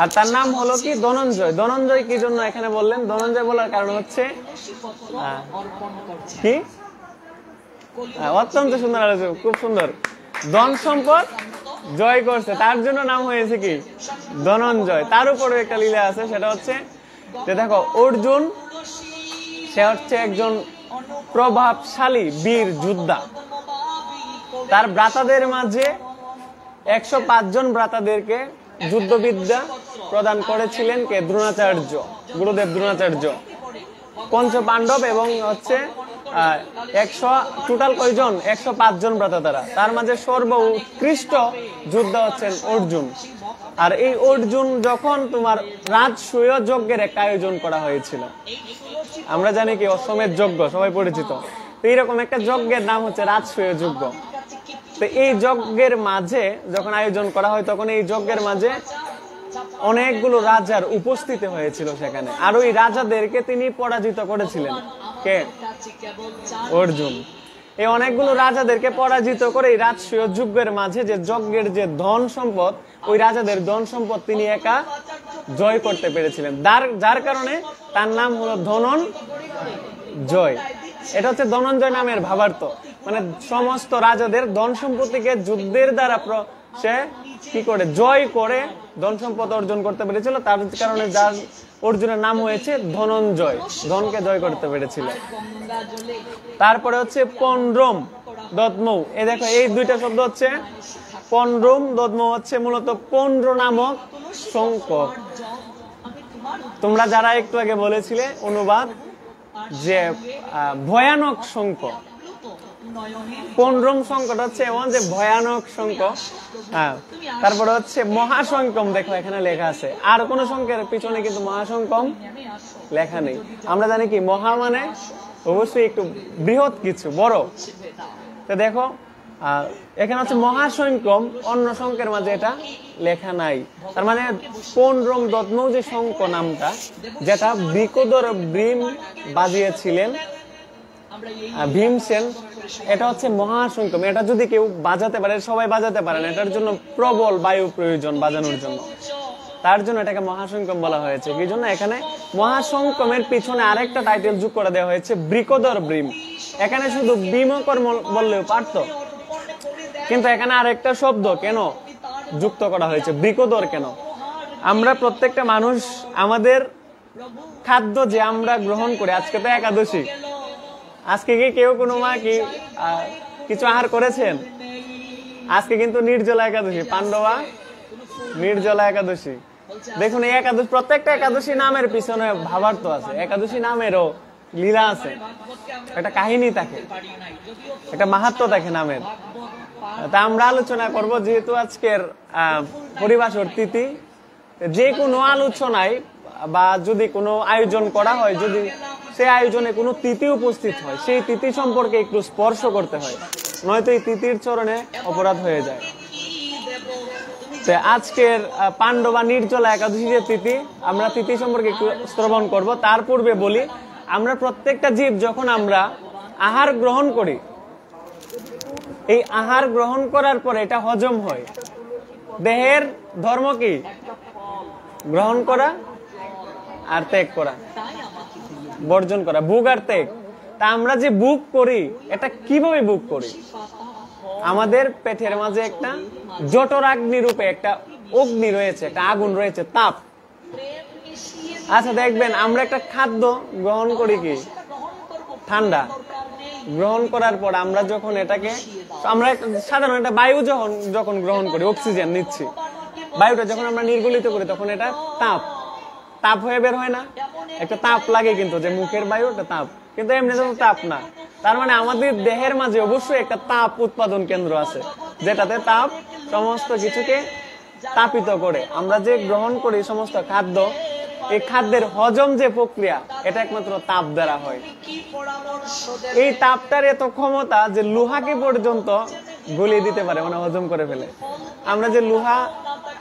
আর তার নাম হলো কি? ধনঞ্জয়। ধনঞ্জয় কি জন্য এখানে বললেন? ধনঞ্জয় বলার কারণ হচ্ছে কি? অত্যন্ত সুন্দর আলোচনা, খুব সুন্দর। ধন সম্পদ জয় করছে, তার জন্য নাম হয়েছে কি? ধনঞ্জয়। তার উপরে একটা লীলা আছে, সেটা হচ্ছে যে দেখো, অর্জুন সে হচ্ছে একজন প্রভাবশালী বীর যোদ্ধা। তার ভ্রাতাদের মাঝে 105 জন ভ্রাতাদেরকে যুদ্ধবিদ্যা প্রদান করেছিলেন কে? দ্রোণাচার্য, গুরুদেব দ্রোণাচার্য। পঞ্চ পাণ্ডব এবং হচ্ছে টোটাল কয়জন? 105 জন ভ্রাতা তারা। তার মাঝে সর্বোৎকৃষ্ট যোদ্ধা হচ্ছেন অর্জুন। আর এই অর্জুন যখন তোমার রাজসূয় যজ্ঞের একটা আয়োজন করা হয়েছিল, আমরা জানি কি অশ্বমেধ যজ্ঞ সবাই পরিচিত, তো এইরকম একটা যজ্ঞের নাম হচ্ছে রাজসূয় যজ্ঞ। তো এই যজ্ঞের মাঝে যখন আয়োজন করা হয় তখন এই যজ্ঞের মাঝে অনেকগুলো রাজার উপস্থিতি হয়েছিল সেখানে। আর ওই রাজাদেরকে তিনি পরাজিত করেছিলেন। কে? অর্জুন। এই অনেকগুলো রাজাদেরকে পরাজিত করে এই রাজসূয় যজ্ঞের মাঝে যে যজ্ঞের যে ধন সম্পদ, ওই রাজাদের ধন সম্পদ তিনি একা জয় করতে পেরেছিলেন। যার কারণে তার নাম হলো ধনঞ্জয়। এটা হচ্ছে ধনঞ্জয় নামের ভাবার্থ, মানে সমস্ত রাজাদের ধন সম্পত্তিকে যুদ্ধের দ্বারা সে কি করে জয় করে ধন সম্পদ অর্জন করতে পেরেছিল। তার কারণে যার অর্জুনের নাম হয়েছে ধনঞ্জয়, ধনকে জয় করতে পেরেছিল। তারপরে হচ্ছে পন্ড্রম দদ্মৌ। এই দেখো, এই দুইটা শব্দ হচ্ছে পন্ড্রম দদ্মৌ, হচ্ছে মূলত পন্ড্র নামক শঙ্খ। তোমরা যারা একটু আগে বলেছিলে অনুবাদ যে ভয়ানক শঙ্খ, পন্ড্রম শঙ্খটা হচ্ছে এমন যে ভয়ানক শঙ্খ। হ্যাঁ, তারপরে হচ্ছে মহাশঙ্কম। দেখো এখানে লেখা আছে, আর কোন শঙ্কের পিছনে কিন্তু মহাশঙ্কম লেখা নেই। আমরা জানি কি মহা মানে অবশ্যই একটু বৃহৎ কিছু, বড়। তো দেখো এখানে হচ্ছে মহাশঙ্কম, অন্য শঙ্কের মাঝে এটা লেখা নাই। তার মানে পন্ড্রম দদ্মৌ যে শঙ্খ নামটা, যেটা বৃকোদর ভীম বাজিয়েছিলেন ভীমসেন, এটা হচ্ছে মহাশঙ্কম। এটা যদি কেউ বাজাতে পারে, সবাই বাজাতে পারে না, এটার জন্য প্রবল বায়ু প্রয়োজন বাজানোর জন্য। তার জন্য এটাকে মহাশঙ্কম বলা হয়েছে। কি জন্য? এখানে মহাশঙ্কমের পিছনে আরেকটা টাইটেল যোগ করে দেওয়া হয়েছে, বৃকোদর ভীম। এখানে শুধু ভীমকর বললেও পারত, কিন্তু এখানে আরেকটা শব্দ কেন যুক্ত করা হয়েছে, বৃকোদর কেন? আমরা প্রত্যেকটা মানুষ আমাদের খাদ্য যে আমরা গ্রহণ করি, আজকে তো একাদশী, আজকে কি কেউ কোনো মা কি কিছু আহার করেছেন? আজকে কিন্তু নির্জলা একাদশী, পাণ্ডবা নির্জলা একাদশী। দেখুন এই একাদশী, প্রত্যেকটা একাদশী নামের পিছনে ভাবার্থ আছে, একাদশী নামেরও লীলা আছে, একটা কাহিনী থাকে, একটা মাহাত্ম্য থাকে নামের। তা আমরা আলোচনা করব, যেহেতু আজকের হরিবাসর তিথি, যে কোনো আলোচনায় বা যদি কোনো আয়োজন করা হয়, যদি সেই আয়োজনে কোনো তিথি উপস্থিত হয়, সেই তিথি সম্পর্কে একটু স্পর্শ করতে হয়, নয়তো এই তিথির চরণে অপরাধ হয়ে যায়। আজকের পাণ্ডবা নির্জলা একাদশী যে তিথি, আমরা তিথি সম্পর্কে একটু শ্রবণ করব। তার পূর্বে বলি, আমরা প্রত্যেকটা জীব যখন আমরা আহার গ্রহণ করি, এই আহার গ্রহণ করার পরে এটা হজম হয়। দেহের ধর্ম কি? গ্রহণ করা আর ত্যাগ করা, বর্জন করা, ভোগ আর ত্যাগ। তা আমরা যে ভোগ করি, এটা কিভাবে ভোগ করি? আমাদের পেটের মাঝে একটা জঠরাগ্নি রূপে একটা অগ্নি রয়েছে, একটা আগুন রয়েছে, তাপ। আচ্ছা দেখবেন, আমরা একটা খাদ্য গ্রহণ করি কি ঠান্ডা, গ্রহণ করার পর আমরা যখন এটাকে, আমরা সাধারণ একটা বায়ু যখন গ্রহণ করি, অক্সিজেন নিচ্ছি, বায়ুটা যখন আমরা নির্গলিত করি, তখন এটা তাপ হয়ে বের হয় না? একটা তাপ লাগে কিন্তু, যে মুখের বায়ু একটা তাপ, কিন্তু এমনি তো তাপ না। তার মানে আমাদের দেহের মাঝে অবশ্যই একটা তাপ উৎপাদন কেন্দ্র আছে, যেটাতে তাপ সমস্ত কিছুকে তাপিত করে। আমরা যে গ্রহণ করি সমস্ত খাদ্য, এই খাদ্যের হজম যে প্রক্রিয়া, এটা একমাত্র তাপ দ্বারা হয়। এই তাপটার এত ক্ষমতা যে লোহাকে পর্যন্ত গলিয়ে দিতে পারে, মানে হজম করে ফেলে। আমরা যে লোহা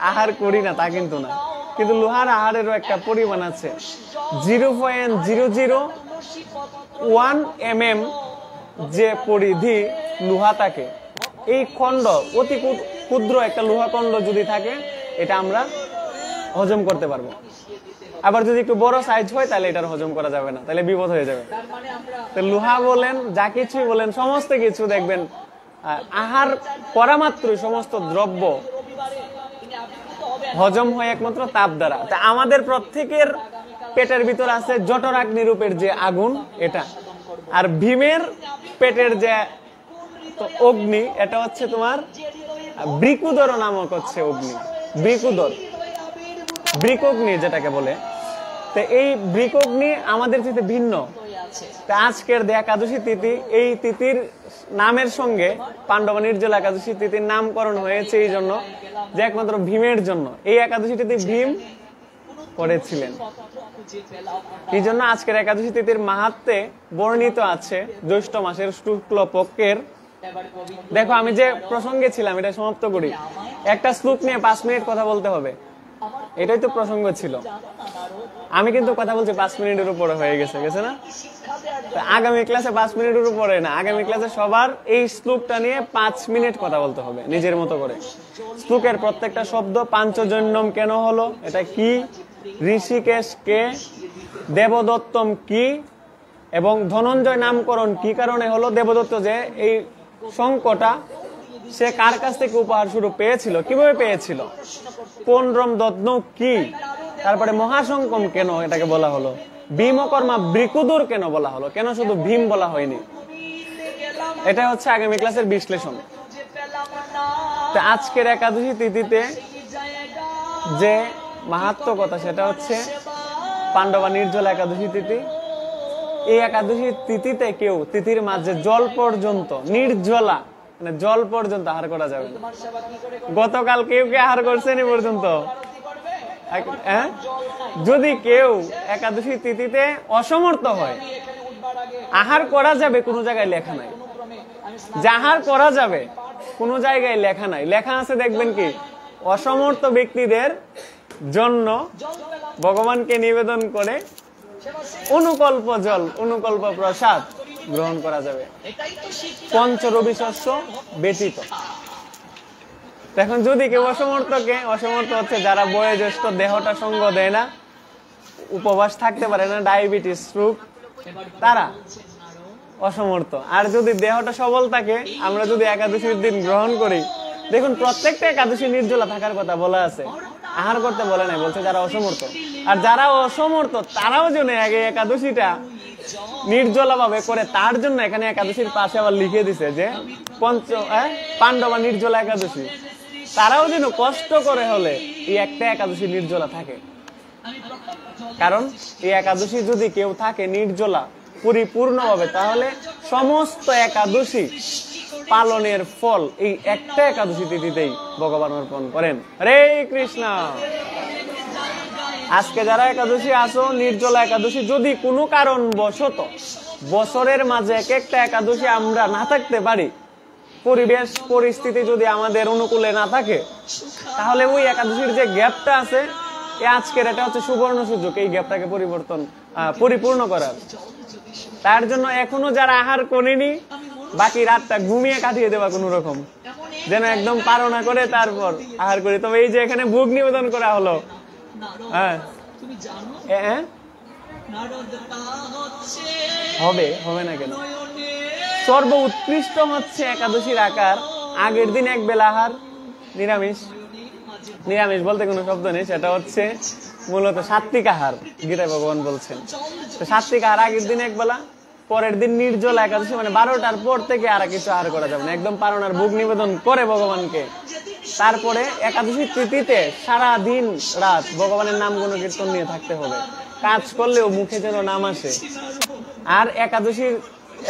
আহার করি না তা কিন্তু না, কিন্তু লোহার আহারেরও একটা পরিমাণ আছে, 0.001 mm যে পরিধি লোহা থাকে। এই খণ্ড, অতি ক্ষুদ্র একটা লোহা খণ্ড যদি থাকে, এটা আমরা হজম করতে পারবো। আবার যদি একটু বড় সাইজ হয়, তাহলে এটার হজম করা যাবে না, তাহলে বিপদ হয়ে যাবে। তো লোহা বলেন, যা কিছুই বলেন, সমস্ত কিছু দেখবেন আহার করা মাত্রই সমস্ত দ্রব্য হজম হয় একমাত্র তাপ দ্বারা। তা আমাদের প্রত্যেকের পেটের ভিতর আছে জঠরাগ্নি রূপের যে আগুন, এটা। আর ভীমের পেটের যে অগ্নি, এটা হচ্ছে তোমার বৃকুদর নামক হচ্ছে অগ্নি, বৃকগ্নি যেটাকে বলে। তো এই বৃকগ্নি আমাদের থেকে ভিন্ন। তা আজকের যে একাদশী তিথি, এই তিথির নামের সঙ্গে পাণ্ডবা নির্জলা একাদশী তিথির নামকরণ হয়েছে এই জন্য যে একমাত্র ভীমের জন্য এই একাদশী তিথি ভীম করেছিলেন। এই জন্য আজকের একাদশী তিথির মাহাত্ম্যে বর্ণিত আছে জ্যৈষ্ঠ মাসের শুক্ল পক্ষের। দেখো, আমি যে প্রসঙ্গে ছিলাম এটা সমাপ্ত করি। একটা শ্লোক নিয়ে 5 মিনিট কথা বলতে হবে, এটাই তো প্রসঙ্গ ছিল। আমি কিন্তু কথা বলছি 5 মিনিটের উপরে হয়ে গেছে না? আগামী ক্লাসে 5 মিনিটের উপরে না, আগামী ক্লাসে সবার এই শ্লোকটা নিয়ে 5 মিনিট কথা বলতে হবে নিজের মতো করে। শ্লোকের প্রত্যেকটা শব্দ, পাঞ্চজন্যম কেন হলো, এটা কি, ঋষিকেশ কে, দেবদত্তম কি, এবং ধনঞ্জয় নামকরণ কি কারণে হলো, দেবদত্ত যে এই শঙ্খটা সে কার কাছ থেকে উপহার স্বরূপ পেয়েছিল, কিভাবে পেয়েছিল, পৌণ্ড্রম দত্ন কি, তারপরে মহাশঙ্কম কেন এটাকে বলা হলো, ভীমকর্মা বৃকুদুর কেন বলা হলো, কেন শুধু ভীম বলা হয়নি, এটা হচ্ছে আগামী ক্লাসের বিশ্লেষণ। তো আজকের একাদশী তিথিতে যে মাহাত্ম্য কথা, সেটা হচ্ছে পাণ্ডবা নির্জলা একাদশী তিথি। এই একাদশী তিথিতে কেউ তিথির মাঝে জল পর্যন্ত, নির্জলা মানে জল পর্যন্ত আহার করা যাবে না। গতকাল কেউ কে আহার করছেন এই পর্যন্ত? যদি কেউ একাদশী তিথিতে অসমর্থ হয়, আহার করা যাবে কোনো জায়গায় লেখা নাই, যে আহার করা যাবে কোনো জায়গায় লেখা নাই। লেখা আছে দেখবেন কি, অসমর্থ ব্যক্তিদের জন্য ভগবানকে নিবেদন করে অনুকল্প জল, অনুকল্প প্রসাদ গ্রহণ করা যাবে, পঞ্চরবি শস্য ব্যতীত। এখন যদি কেউ অসমর্থকে, অসমর্থ হচ্ছে যারা বয়োজ্যেষ্ঠ, দেহটা সঙ্গ দেয় না, উপবাস থাকতে পারে না, ডায়াবেটিস রোগ, তারা অসমর্থ। আর যদি দেহটা সবল থাকে, আমরা যদি একাদশীর দিন গ্রহণ করি, দেখুন প্রত্যেকটা একাদশী নির্জলা থাকার কথা বলা আছে, আহার করতে বলে নাই, বলছে যারা অসমর্থ। আর যারা অসমর্থ তারাও যেন আগে একাদশীটা নির্জলা ভাবে করে, তার জন্য এখানে একাদশীর পাশে আবার লিখে দিছে যে পাণ্ডবা নির্জলা একাদশী। তারাও যেন কষ্ট করে হলে এই একটা একাদশী নির্জলা থাকে। কারণ এই একাদশী যদি কেউ থাকে নির্জলা পরিপূর্ণভাবে, তাহলে সমস্ত একাদশী পালনের ফল এই একটা একাদশী তিথিতেই ভগবান অর্পণ করেন। হরে কৃষ্ণ। আজকে যারা একাদশী আসো, নির্জলা একাদশী, যদি কোনো কারণ বশত বছরের মাঝে এক একটা একাদশী আমরা না থাকতে পারি, পরিবেশ পরিস্থিতি যদি আমাদের অনুকূলে না থাকে, তাহলে ওই একাদশীর যে গ্যাপটা আছে, আজকের এটা হচ্ছে সুবর্ণ সুযোগ এই গ্যাপটাকে পরিপূর্ণ করার। তার জন্য এখনো যারা আহার করেনি, বাকি রাতটা ঘুমিয়ে কাটিয়ে দেওয়া কোন রকম, যেন একদম পারনা করে তারপর আহার করি। তবে এই যে এখানে ভোগ নিবেদন করা হলো, হবে না কেন? সর্ব উৎকৃষ্ট হচ্ছে একাদশীর আকার, আগের দিন এক বেলা আহার, নিরামিষ বলতে কোনো শব্দ নেই, সেটা হচ্ছে মূলত সাত্বিক আহার, গীতায় ভগবান বলছেন। তো সাত্বিক আহার আগের দিন এক বেলা, পরের দিন নির্জলা একাদশী, মানে 12টার পর থেকে আর কিছু আহার করা যাবে না, একদম পারনার ভোগ নিবেদন করে ভগবানকে। তারপরে একাদশী তিথিতে সারা দিন রাত ভগবানের নাম গুণকীর্তন নিয়ে থাকতে হবে, কাজ করলেও মুখে যেন নাম আসে। আর একাদশীর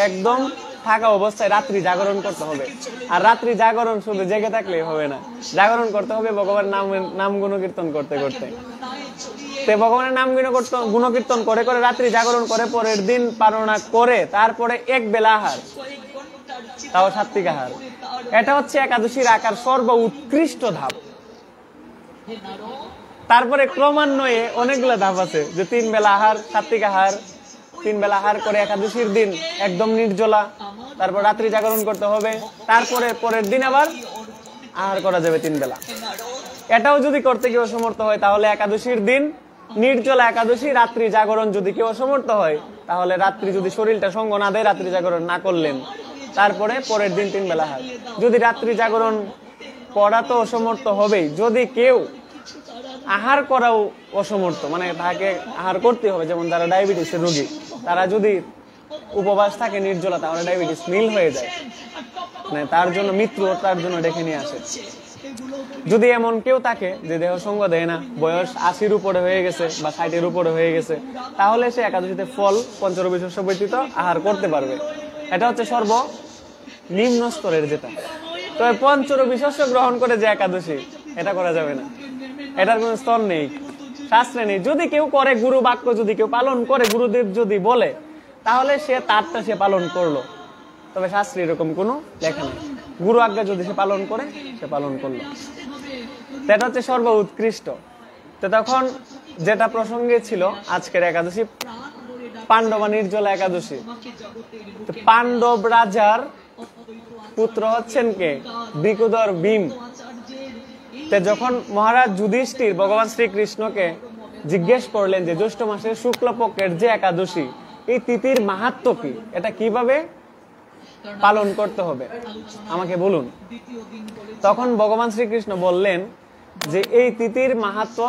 একদম থাকা অবস্থায় রাত্রি জাগরণ করতে হবে। আর রাত্রি জাগরণ শুধু জেগে থাকলেই হবে না, জাগরণ করতে হবে ভগবানের নাম গুণকীর্তন করতে করতে। ভগবানের নাম গুণকীর্তন করে করে রাত্রি জাগরণ করে, পরের দিন পালনা করে, তারপরে এক বেলা আহার, তাও সাত্বিক আহার। এটা হচ্ছে একাদশীর আকার সর্ব উৎকৃষ্ট ধাপ। তারপরে ক্রমান্বয়ে অনেকগুলো ধাপ আছে, যে 3 বেলা আহার, সাত্বিক আহার, 3 বেলা আহার করে একাদশীর দিন একদম নির্জলা, তারপর রাত্রি জাগরণ করতে হবে, তারপরে পরের দিন আবার আহার করা যাবে 3 বেলা। এটাও যদি করতে কেউ অসমর্থ হয়, তাহলে একাদশীর দিন নির্জলা একাদশী, রাত্রি জাগরণ যদি কেউ অসমর্থ হয়, তাহলে রাত্রি যদি শরীরটা সঙ্গ না দেয়, রাত্রি জাগরণ না করলেন, তারপরে পরের দিন 3 বেলা আহার। যদি রাত্রি জাগরণ করা তো অসমর্থ হবেই, যদি কেউ আহার করাও অসমর্থ, মানে তাকে আহার করতে হবে, যেমন যারা ডায়াবেটিসের রোগী, তারা যদি উপবাস থাকে নির্জলা, তাহলে ডায়াবেটিস নীল হয়ে যায়, মানে তার জন্য মৃত্যু তার জন্য ডেকে নিয়ে আসে। যদি এমন কেউ থাকে যে দেহ সঙ্গ দেয় না, বয়স 80-র উপরে হয়ে গেছে বা 60-এর উপরে হয়ে গেছে, তাহলে সে একাদশীতে ফল পঞ্চরবি শস্য ব্যতীত আহার করতে পারবে। এটা হচ্ছে সর্বনিম্ন স্তরের যেটা। তবে পঞ্চরবি শস্য গ্রহণ করে যে একাদশী, এটা করা যাবে না, এটার কোন স্তর নেই, শাস্ত্রে নেই। যদি কেউ করে, গুরু বাক্য যদি কেউ পালন করে, গুরুদেব যদি বলে, তাহলে সে তারটা সে পালন করলো, তবে শাস্ত্রে এরকম কোনো লেখা নেই। গুরু আজ্ঞা যদি সে পালন করে, সে পালন করলো, এটা হচ্ছে সর্ব উৎকৃষ্ট। তো তখন যেটা প্রসঙ্গে ছিল আজকের একাদশী, পাণ্ডবা নির্জলা একাদশী। পাণ্ডব রাজার পুত্র হচ্ছেন কে? বৃকোদর ভীম। যখন মহারাজ যুধিষ্ঠির ভগবান শ্রীকৃষ্ণকে জিজ্ঞেস করলেন যে জ্যৈষ্ঠ মাসের শুক্লপক্ষের যে একাদশী, এই তিথির মাহাত্ম্য কি, এটা কিভাবে পালন করতে হবে আমাকে বলুন, তখন ভগবান শ্রীকৃষ্ণ বললেন যে এই তিথির মাহাত্ম্য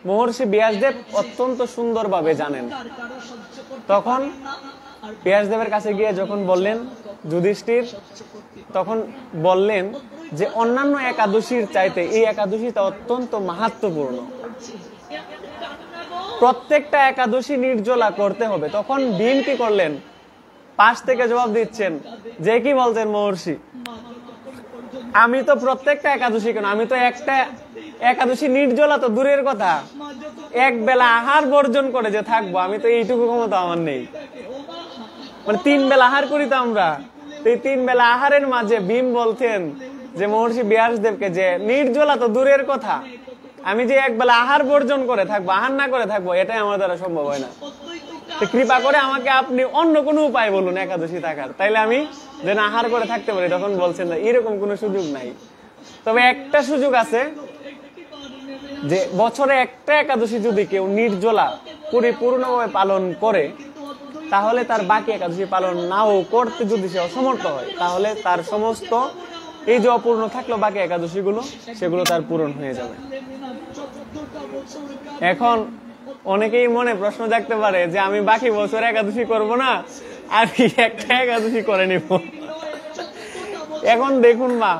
মহর্ষি ব্যাসদেব অত্যন্ত সুন্দরভাবে জানেন। তখন ব্যাসদেবের কাছে গিয়ে যখন বললেন যুধিষ্ঠির, তখন বললেন যে অন্যান্য একাদশীর চাইতে এই একাদশীটা অত্যন্ত মাহাত্ম্যপূর্ণ, প্রত্যেকটা একাদশী নির্জলা করতে হবে। তখন ভীম কি করলেন? পাশ থেকে জবাব দিচ্ছেন যে কি বলছেন মহর্ষি, আমি তো প্রত্যেকটা একাদশী কেন, আমি তো একটা একাদশী নির্জলা তো দূরের কথা, এক বেলা আহার বর্জন করে যে থাকবো, আমি তো এইটুকু ক্ষমতা আমার নেই। মানে 3 বেলা আহার করি তো আমরা, এই 3 বেলা আহারের মাঝে ভীম বলতেন যে মহর্ষি ব্যাসদেবকে যে নির্জলা তো দূরের কথা, আমি যে এক বেলা আহার বর্জন করে থাকবো, আহার না করে থাকবো, এটাই আমার দ্বারা সম্ভব হয় না। কৃপা করে আমাকে আপনি অন্য কোনো উপায় বলুন একাদশী থাকার, তাইলে আমি যেন আহার করে থাকতে পারি। তখন বলছেন না, এরকম কোনো সুযোগ নাই। তবে একটা সুযোগ আছে, যে বছরে একটা একাদশী যদি কেউ নির্জলা পরিপূর্ণভাবে পালন করে, তাহলে তার বাকি একাদশী পালন নাও করতে যদি সে অসমর্থ হয়, তাহলে তার সমস্ত এই যে অপূর্ণ থাকলো বাকি একাদশী গুলো, সেগুলো তার পূরণ হয়ে যাবে। এখন অনেকেই মনে প্রশ্ন জাগতে পারে যে আমি বাকি বছর একাদশী করব না, আমি একটা একাদশী করে নিব। এখন দেখুন মা,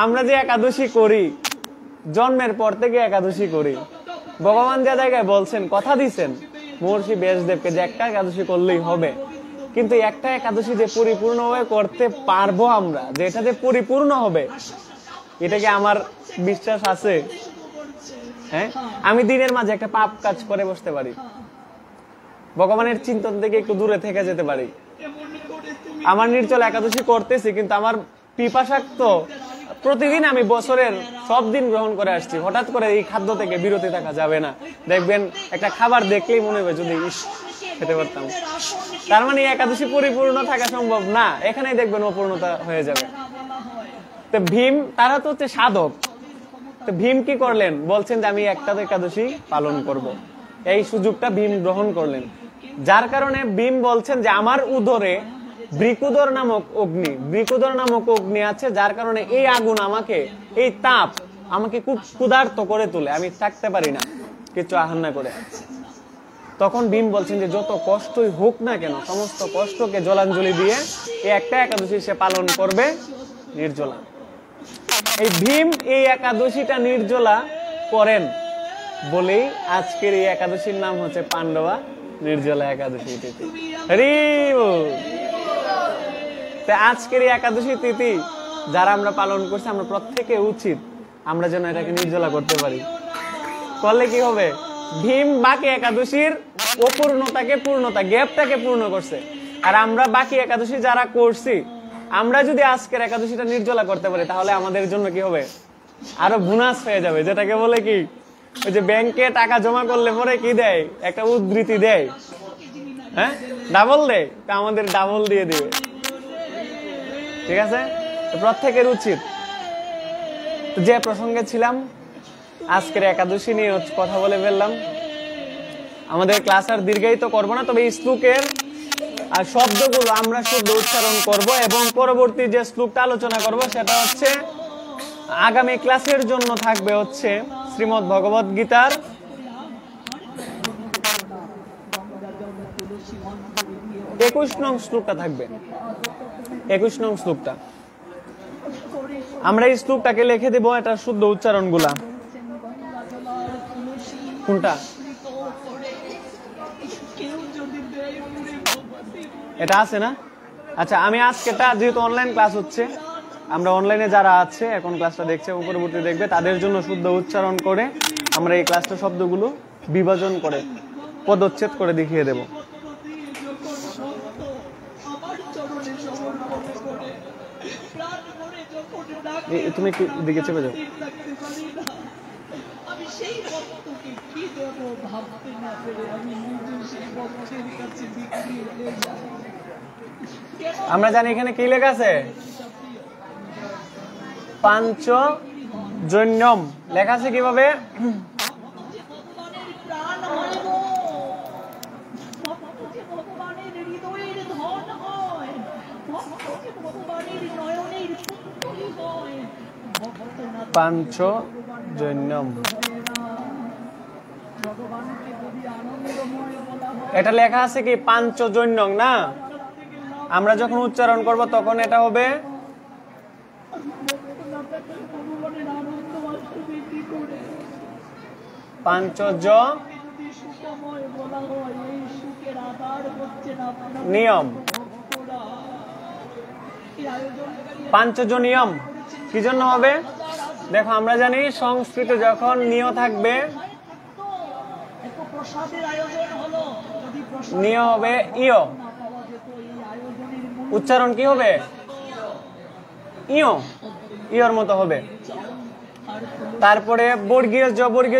আমরা যে একাদশী করি, জন্মের পর থেকে একাদশী করি। ভগবান যে জায়গায় বলছেন, কথা দিচ্ছেন মহর্ষি ব্যাসদেবকে যে একটা একাদশী করলেই হবে, কিন্তু একটা একাদশী যে পরিপূর্ণভাবে করতে পারবো আমরা, যে এটা যে পরিপূর্ণ হবে, এটা কি আমার বিশ্বাস আছে? হ্যাঁ, আমি দিনের মাঝে একটা পাপ কাজ করে বসতে পারি, ভগবানের চিন্তন থেকে একটু দূরে থেকে যেতে পারি। আমার নির্জল একাদশী করতেছি, কিন্তু আমার পিপাসাক্ত প্রতিদিন আমি বছরের সব দিন গ্রহণ করে আসছি, হঠাৎ করে এই খাদ্য থেকে বিরতি থাকা যাবে না। দেখবেন একটা খাবার দেখলেই মনে হবে যদি খেতে পারতাম। তার মানে একাদশী পরিপূর্ণ থাকা সম্ভব না, এখানেই দেখবেন অপূর্ণতা হয়ে যাবে। তো ভীম, তারা তো হচ্ছে সাধক, তো ভীম কি করলেন? বলছেন যে আমি একটা একাদশী পালন করব। এই সুযোগটা ভীম গ্রহণ করলেন, যার কারণে ভীম বলছেন যে আমার উদরে বৃকুদর নামক অগ্নি আছে, যার কারণে এই আগুন আমাকে, এই তাপ আমাকে খুব ক্ষুধার্ত করে তোলে, আমি থাকতে পারি না কিছু আহার না করে। তখন ভীম বলছেন যে যত কষ্টই হোক না কেন, সমস্ত কষ্টকে জলাঞ্জলি দিয়ে এই একটা একাদশী সে পালন করবে, নির্জলা। এই ভীম এই একাদশীটা নির্জলা করেন বলেই আজকের এই একাদশীর নাম হচ্ছে পাণ্ডবা নির্জলা একাদশী তিথি। হরি বল। আজকের এই একাদশী তিথি যারা আমরা পালন করছি, আমরা প্রত্যেকে উচিত আমরা যেন এটাকে নির্জলা করতে পারি। করলে কি হবে? ভীম বাকি একাদশীর অপূর্ণতাকে পূর্ণতা, গ্যাপটাকে পূর্ণ করছে। আর আমরা বাকি একাদশী যারা করছি, আমরা যদি আজকের একাদশীটা নির্জলা করতে পারি, তাহলে আমাদের জন্য কি হবে? আরো বোনাস হয়ে যাবে। যেটাকে বলে কি, ওই যে ব্যাংকে টাকা জমা করলে পরে কি দেয়, একটা উদ্ধৃতি দেয়, হ্যাঁ, ডাবল দেয়, তা আমাদের ডাবল দিয়ে দিবে। ঠিক আছে, প্রত্যেকের উচিত। যে প্রসঙ্গে ছিলাম, আজকের একাদশী নিয়ে কথা বলে ফেললাম। আমাদের ক্লাস আর দীর্ঘায়িত করবো না, তবে এই শ্লোকের আর শব্দগুলো আমরা শুদ্ধ উচ্চারণ করব, এবং পরবর্তী যে শ্লোকটা আলোচনা করব সেটা হচ্ছে আগামী ক্লাসের জন্য থাকবে হচ্ছে শ্রীমদ্ ভগবদ গীতার 21 নং শ্লোকটা থাকবে। 21 নং শ্লোকটা আমরা এই শ্লোকটাকে লিখে দেব, এটা শুদ্ধ উচ্চারণ গুলা। কোনটা? এটা আছে না? আচ্ছা, আমি আজকেটা যেহেতু অনলাইন ক্লাস হচ্ছে, আমরা অনলাইনে যারা আছে এখন ক্লাসটা দেখছে এবং পরবর্তী দেখবে, তাদের জন্য শুদ্ধ উচ্চারণ করে আমরা এই ক্লাসটা শব্দগুলো বিভাজন করে পদচ্ছেদ করে দেখিয়ে দেব। তুমি একটু দিকে চেপে যাও। আমরা জানি এখানে কি লেখা আছে, পাঞ্চজন্যম লেখা আছে। কিভাবে? পাঞ্চজন্যম, এটা লেখা আছে কি পাঞ্চজন্যং না? আমরা যখন উচ্চারণ করব তখন এটা হবে পাঞ্চজ নিয়ম। পাঞ্চজনিয়ম কি জন্য হবে? দেখো, আমরা জানি সংস্কৃতে যখন নিয় থাকবে, নিয় হবে ইয়, উচ্চারণ কি হবে? ইয়, ইয়র মতো হবে। তারপরে বর্গীয়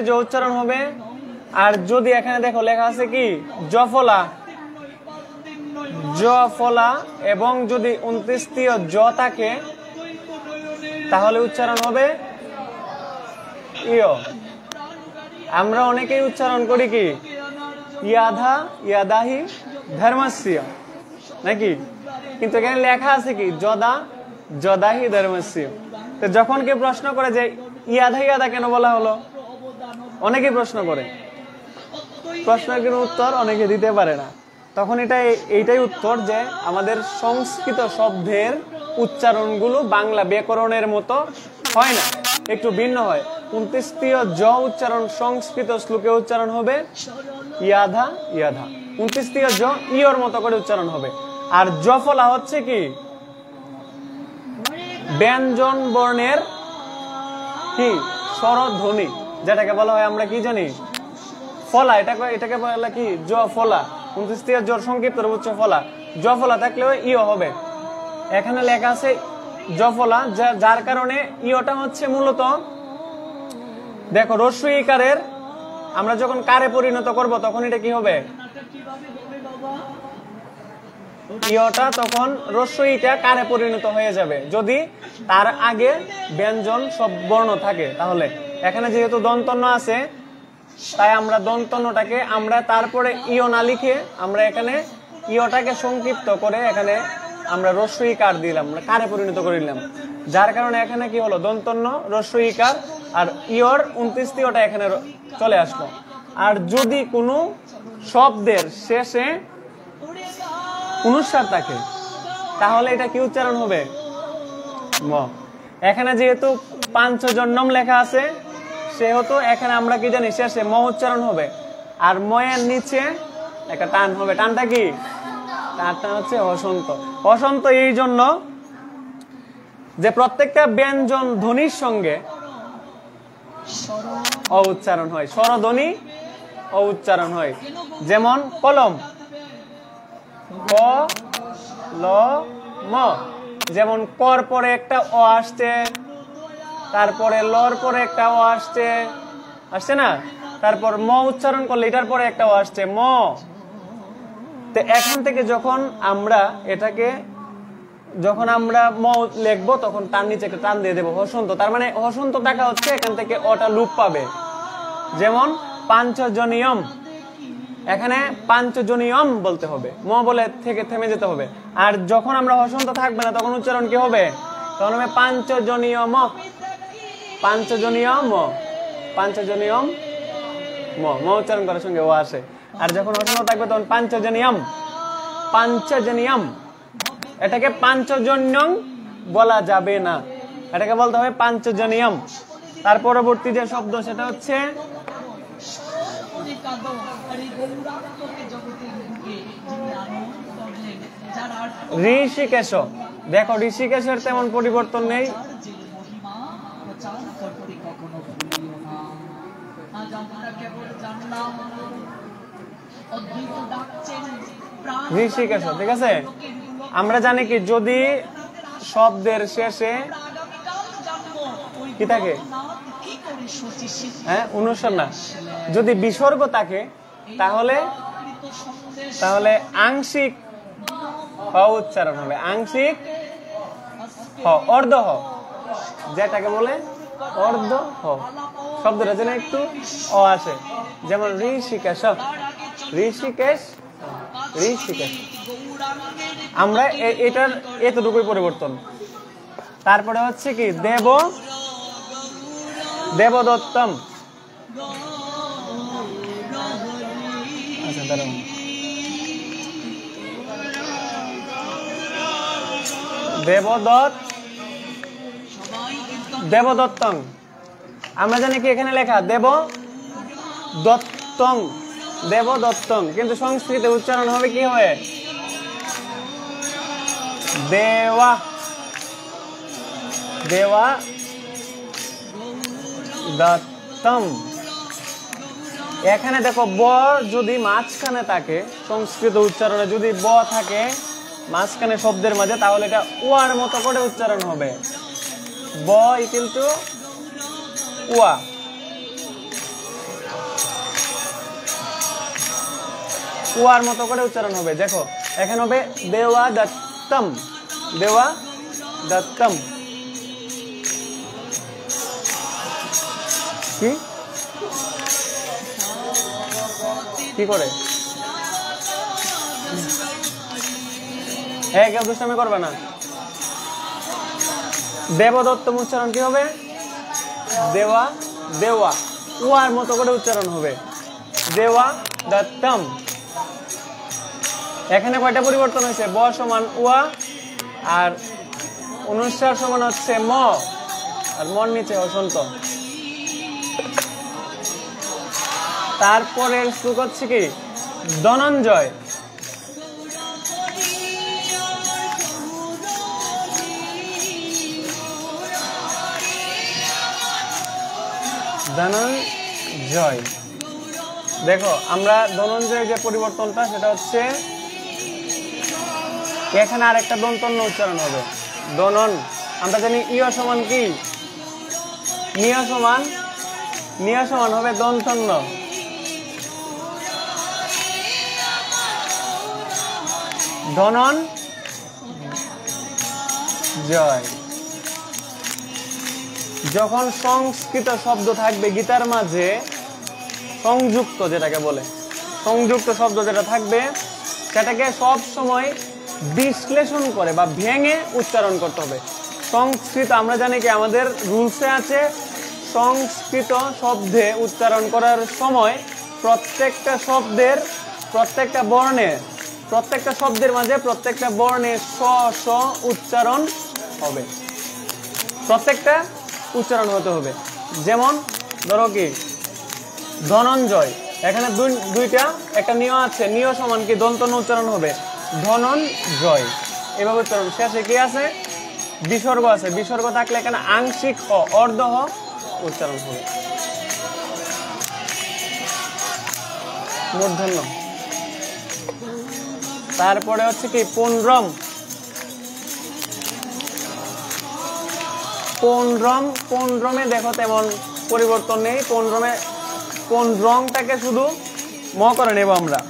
জ উচ্চারণ হবে। আর যদি এখানে দেখো লেখা আছে কি জফলা, জফলা, এবং যদি 29 জ থাকে তাহলে উচ্চারণ হবে ইয়। আমরা অনেকেই উচ্চারণ করি কি ইয়াধা, ইয়াদাহি ধর্মস্য, নাকি? কিন্তু এখানে লেখা আছে কি যদা, যদাহি ধর্মস্য। তো যখন কেউ প্রশ্ন করে যে ইয়াধা ইয়াদা কেন বলা হলো, অনেকেই প্রশ্ন করে, প্রশ্নের কোনো উত্তর অনেকে দিতে পারে না, তখন এইটাই উত্তর যে আমাদের সংস্কৃত শব্দের উচ্চারণগুলো বাংলা ব্যাকরণের মতো হয় না, একটু ভিন্ন হয়। 29তীয় জ উচ্চারণ সংস্কৃত শ্লোকে উচ্চারণ হবে ইয়াধা ইয়াধা, 29তীয় জ ইয়র মতো করে উচ্চারণ হবে। আর জফলা হচ্ছে কি ব্যঞ্জন বর্ণের কি স্বরধ্বনি, যেটাকে বলা হয় আমরা কি জানি ফলা, এটাকে বলা কি জ ফলা, 29তীয় জোর সংক্ষিপ্ত উচ্চ ফলা, জ ফলা থাকলেও ইয় হবে। এখানে লেখা আছে জফলা, যার কারণে ইয়টা হচ্ছে মূলত দেখো রস্য ইকারের আমরা যখন কারে পরিণত করব তখন এটা কি হবে, ইয়টা তখন রস্য ইটা কারে পরিণত হয়ে যাবে যদি তার আগে ব্যঞ্জন সব বর্ণ থাকে। তাহলে এখানে যেহেতু দন্তন্য আছে তাই আমরা দন্তন্যটাকে আমরা তারপরে ইয় না লিখে আমরা এখানে ইয়টাকে সংক্ষিপ্ত করে এখানে আমরা রস্য ইকার দিলাম, আমরা কারে পরিণত করে দিলাম, যার কারণে এখানে কি হলো দন্তন্য রস্য ইকার আর ইয়র 29তীয়টা এখানে চলে আসলো। আর যদি কোনো শব্দের শেষে অনুস্বার থাকে তাহলে এটা কি উচ্চারণ হবে ম। এখানে যেহেতু পাঞ্চজন্যম লেখা আছে সেহেতু এখানে আমরা কি জানি শেষে ম উচ্চারণ হবে, আর ময়ের নিচে একটা টান হবে, টানটা কি টানটা হচ্ছে হসন্ত। হসন্ত এই জন্য যে প্রত্যেকটা ব্যঞ্জন ধ্বনির সঙ্গে অ উচ্চারণ হয়, স্বরধ্বনি অ উচ্চারণ হয়। যেমন কলম ক ল ম, যেমন কর পরে একটা অ আসছে, তারপরে লর পরে একটা অ আসছে না, তারপর ম উচ্চারণ করলে এটার পরে একটা অ আসছে ম। তো এখান থেকে যখন আমরা এটাকে যখন আমরা ম লিখবো তখন তার নিচে একটা টান দিয়ে দেবো হসন্ত, তার মানে হসন্ত দেখা হচ্ছে এখান থেকে অটা লুপ পাবে। যেমন পাঞ্চজনিয়ম, এখানে পাঞ্চজনিয়ম বলতে হবে, ম বলে থেকে থেমে যেতে হবে। আর যখন আমরা হসন্ত থাকবে না তখন উচ্চারণ কি হবে, তখন হবে পাঞ্চজনিয়ম, পাঞ্চজনিয়ম, পাঞ্চজনিয়ম ম, ম উচ্চারণ করার সঙ্গে ও আসে। আর যখন হসন্ত থাকবে তখন পাঞ্চজনিয়ম, পাঞ্চজনিয়ম। এটাকে পাঞ্চজন্যং বলা যাবে না, এটাকে বলতে হবে পাঞ্চজনিয়ম। তার পরবর্তী যে শব্দ সেটা হচ্ছে ঋষিকেশ। দেখো ঋষিকেশের তেমন পরিবর্তন নেই, ঋষিকেশ, ঠিক আছে। আমরা জানি কি যদি শব্দের শেষে কি থাকে, হ্যাঁ অনুস্বার না, যদি বিসর্গ থাকে তাহলে তাহলে আংশিক হ উচ্চারণ হবে, আংশিক হ, অর্ধ হ, যেটাকে বলে অর্ধ হ শব্দটা যেন একটু অ আসে। যেমন ঋষিকেশ, ঋষিকেশ, ঋষিকেশ। আমরা এটার এতটুকুই পরিবর্তন। তারপরে হচ্ছে কি দেব, দেবদত্তম। আচ্ছা দাঁড়ান, দেবদত্ত, দেবদত্তং। আমরা জানি কি এখানে লেখা দেব দত্তং, দেবদত্তং, কিন্তু সংস্কৃতে উচ্চারণ হবে কি হয় দেওয়া, দেওয়া দত্তম। এখানে দেখো ব যদি মাঝখানে থাকে, সংস্কৃত উচ্চারণে যদি ব থাকে মাঝখানে শব্দের মাঝে, তাহলে এটা উয়ার মতো করে উচ্চারণ হবে, ব ইকুয়াল টু উয়া। উয়ার মতো করে উচ্চারণ হবে। দেখো এখানে হবে দেওয়া দত্তম, দেওয়া দত্তম। কি কি করে কেউ দুষ্টামি করবে না। দেবদত্তম উচ্চারণ কি হবে দেওয়া, দেওয়া উয়ার মতো করে উচ্চারণ হবে, দেওয়া দত্তম। এখানে কয়টা পরিবর্তন হয়েছে? ব সমান উয়া, আর অনুস্বার সমান হচ্ছে ম, আর মন নিচে হসন্ত। তারপরের শ্লোক হচ্ছে কি ধনঞ্জয়। ধনঞ্জয়, দেখো আমরা ধনঞ্জয় যে পরিবর্তনটা সেটা হচ্ছে এখানে আরেকটা দন্তন্য উচ্চারণ হবে ধনন। আমরা জানি ইয় সমান কি নিয় সমান, নিয় সমান হবে দন্তন্য। ধনন জয়। যখন সংস্কৃত শব্দ থাকবে গীতার মাঝে, সংযুক্ত যেটাকে বলে, সংযুক্ত শব্দ যেটা থাকবে সেটাকে সব সময় বিশ্লেষণ করে বা ভেঙে উচ্চারণ করতে হবে। সংস্কৃত আমরা জানি কি আমাদের রুলসে আছে, সংস্কৃত শব্দে উচ্চারণ করার সময় প্রত্যেকটা শব্দের প্রত্যেকটা বর্ণে, প্রত্যেকটা শব্দের মাঝে প্রত্যেকটা বর্ণে স স উচ্চারণ হবে, প্রত্যেকটা উচ্চারণ হতে হবে। যেমন ধরো কি ধনঞ্জয়, এখানে দুইটা একটা নিয় আছে, নিয় সমান কি দন্তন্য উচ্চারণ হবে ধনঞ্জয়, এভাবে উচ্চারণ। শেষে কি আছে? বিসর্গ আছে, বিসর্গ থাকলে এখানে আংশিক হ অর্ধ হ উচ্চারণ হবে। মূর্ধন্য। তারপরে হচ্ছে কি পুনরম। পুনরম, পুনরমে দেখো তেমন পরিবর্তন নেই। পুনরমে কোন রংটাকে শুধু ম করে নেব আমরা।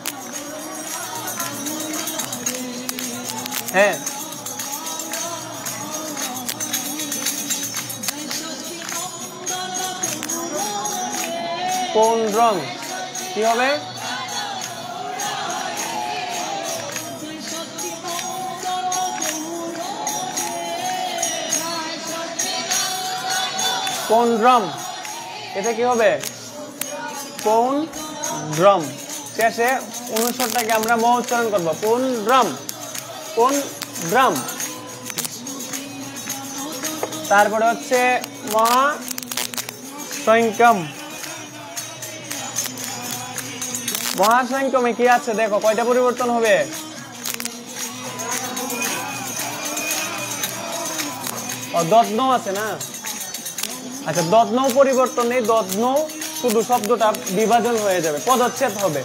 হ্যাঁ, কোন রং কি হবে? কোন ড্রাম, এটা কি হবে? কোন ড্রাম। শেষে অনুস্বরটাকে আমরা ম উচ্চারণ করবো, কোন ড্রাম, কোন ড্রাম। তারপরে হচ্ছে মহাসংখ্যম। মহাসংখ্যমে কি আছে দেখো, কয়টা পরিবর্তন হবে? দত্ন আছে না? আচ্ছা, দত্ন পরিবর্তন নেই, দত্ন শুধু শব্দটা বিভাজন হয়ে যাবে, পদচ্ছেদ হবে।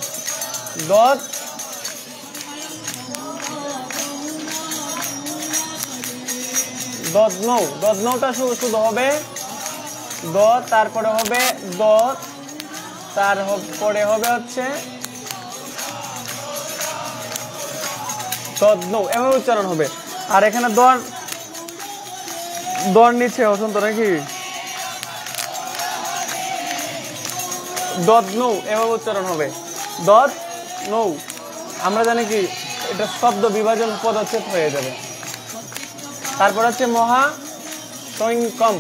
দত্নটা শুধু হবে দ, তারপরে হবে দ, তারপরে হবে হচ্ছে দত্ন, এভাবে উচ্চারণ হবে। আর এখানে দর নিচে হসন্ত নাকি দদ নৌ, এভাবে উচ্চারণ হবে দদ নৌ। আমরা জানি কি এটা শব্দ বিভাজন পদচ্ছেদ হয়ে যাবে। তারপর হচ্ছে মহা সংখ্যম।